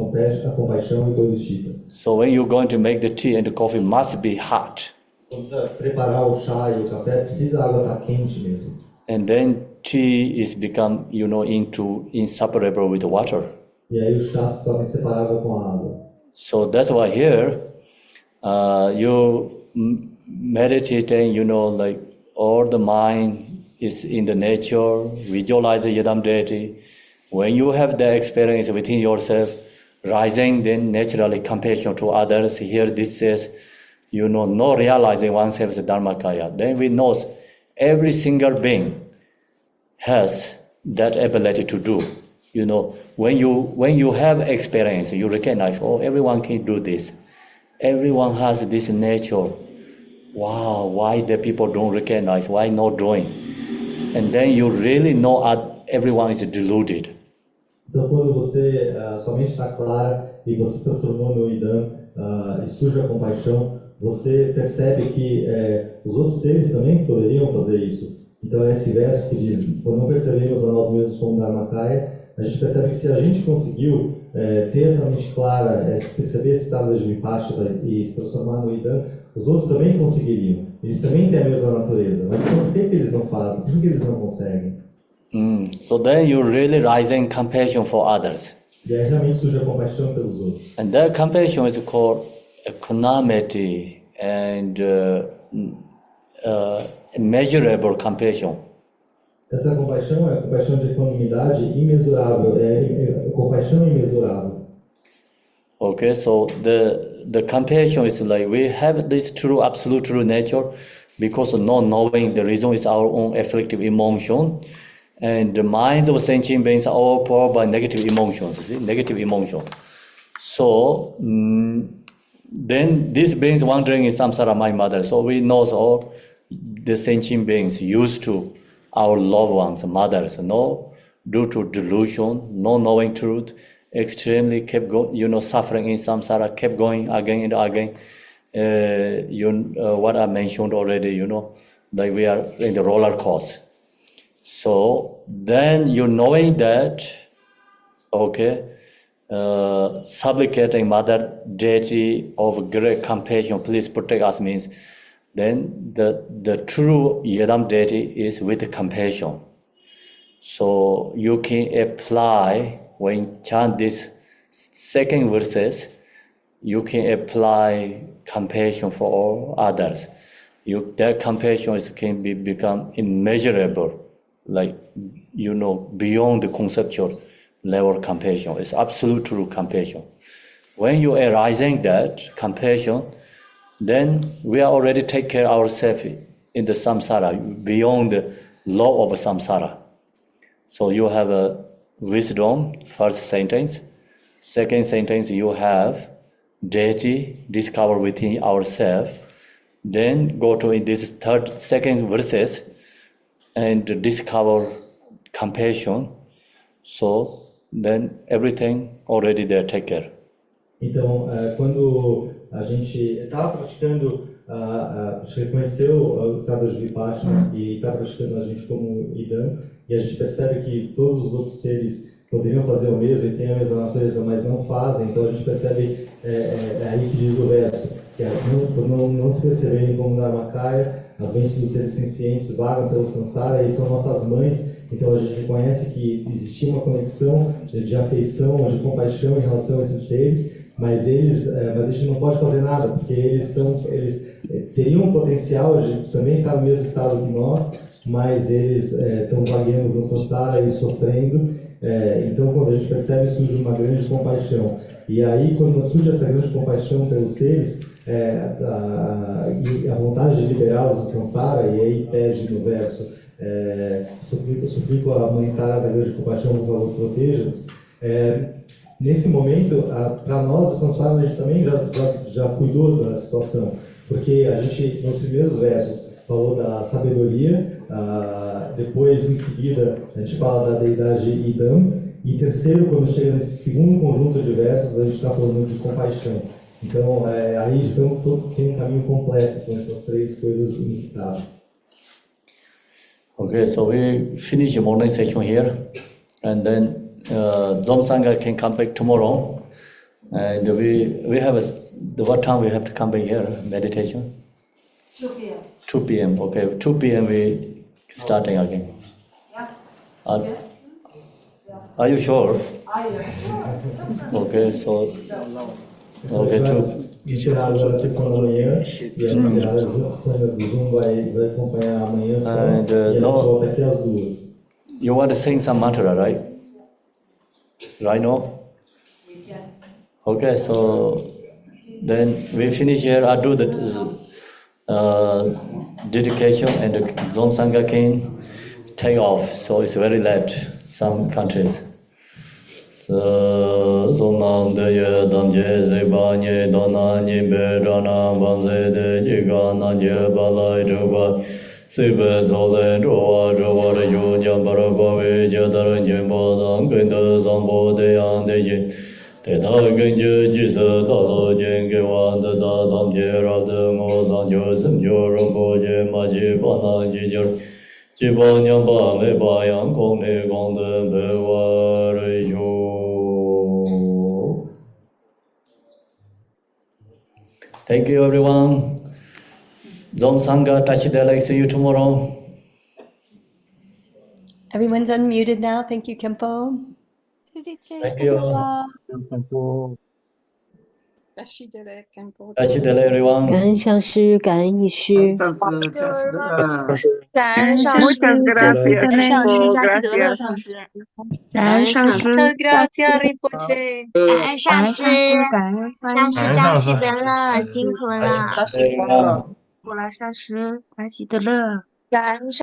compaixão e bodhicitta. So when you're going to make the tea and the coffee must be hot. Quando você preparar o chá e o café, precisa a água estar quente mesmo. And then tea is become, inseparable with water. E aí o chá se torna inseparável com a água. So that's why here, you meditating, all the mind is in the nature, visualize the Yadam deity. When you have the experience within yourself, rising, then naturally compassion to others. Here this says, not realizing oneself as a Dharmakaya. Then we know every single being has that ability to do. When you have experience, you recognize, everyone can do this. Everyone has this nature. Wow, why the people don't recognize? Why not doing? And then you really know everyone is deluded. Então, quando sua mente está clara e você se transformou no Idam e surge a compaixão, você percebe que os outros seres também poderiam fazer isso. Então é esse verso que diz, quando não percebemos a nós mesmos como Dharmakaya, a gente percebe que se a gente conseguiu ter essa mente clara, perceber esse estado de Vipashana e se transformar no Idam, os outros também conseguiriam. Eles também têm a mesma natureza. Mas por que eles não fazem? Por que eles não conseguem? So then you're really rising compassion for others. E aí realmente surge a compaixão pelos outros. And that compassion is called equanimity and immeasurable compassion. Essa compaixão é a compaixão de equanimidade imensurável, é compaixão imensurável. Okay, so the compassion is like we have this true, absolute true nature because of not knowing the reason is our own afflictive emotion. And the minds of sentient beings are all powered by negative emotions, you see, negative emotion. So then these beings wandering in samsara, my mother. So we know all the sentient beings used to our loved ones, mothers, no, due to delusion, no knowing truth, extremely kept going, suffering in samsara, kept going again and again. What I mentioned already, like we are in the roller coaster. So then you knowing that, okay, supplicating Mother Deity of great compassion, please protect us means, then the true Yedam deity is with compassion. So you can apply, when chant this second verses, you can apply compassion for all others. That compassion can become immeasurable, like, beyond the conceptual level compassion. It's absolute true compassion. When you are arising that compassion, then we are already take care of ourselves in the samsara, beyond the law of samsara. So you have a wisdom, first sentence. Second sentence, you have deity discovered within ourselves. Then go to this second verses and discover compassion. So then everything already there, take care. Então, quando a gente estava praticando, reconheceu o estado de Vipashana e está praticando a gente como Idam, e a gente percebe que todos os outros seres poderiam fazer o mesmo e têm a mesma natureza, mas não fazem. Então a gente percebe, aí que diz o verso, que por não se perceberem como Dharmakaya, as mentes dos seres sencientes vagam pelo samsara e são nossas mães. Então a gente reconhece que existia uma conexão de afeição, de compaixão em relação a esses seres, mas a gente não pode fazer nada, porque eles teriam um potencial de também estar no mesmo estado que nós, mas eles estão vagueando no samsara e sofrendo. Então quando a gente percebe, surge uma grande compaixão. E aí quando surge essa grande compaixão pelos seres, e a vontade de liberá-los do samsara, e aí pede no verso, suplico a Mãe Tara da grande compaixão, por favor, proteja-nos. Nesse momento, para nós do samsara, a gente também já cuidou da situação, porque a gente, nos primeiros versos, falou da sabedoria, depois, em seguida, a gente fala da deidade Idam, e terceiro, quando chega nesse segundo conjunto de versos, a gente está falando de compaixão. Então, aí tem um caminho completo com essas três coisas unificadas. Okay, so we finish the morning session here, and then Dzom Sangha can come back tomorrow. And we have what time we have to come back here, meditation? 2 p.m. 2 p.m. Okay, 2 p.m. we starting again. Yeah. Are you sure? I am sure. Okay, so okay, 2. Tirar agora a sessão da manhã, e a Sangha do Zoom vai acompanhar amanhã só, e a gente volta aqui às 2. You want to sing some mantra, right? Right now? We can't. Okay, so then we finish here. I do the dedication, and the Dzom Sangha can take off. So it's very late. Some countries. Zonam de ye dam je ze ba nye dona nye be rana bam ze de je ga na je ba lai jo ba se be zo le ro wa de yo nya ba ra ba we je da ran je ba dang gen de zang bo de yang de je de da gen je ji se da lo jen ge wa de da dam je ra de mo zang jo sim jo ro bo je ma je ba na ji jo ji ba nya ba me ba yang gong ne gong de be wa re yo. Thank you, everyone. Dzom Sangha, Tachidela, see you tomorrow. Everyone's unmuted now. Thank you, Khenpo. Thank you. Khenpo. Ashitele everyone. 感恩上师，感恩义师。上师加持的，感恩上师， Gracias, 感恩上师， Khenpo，加喜得乐 gracias 上师，感恩上师， Gracias, Rinpoche. 感恩上师，感恩上师加喜得乐，辛苦了， everyone. 过来上师加喜得乐，感恩上。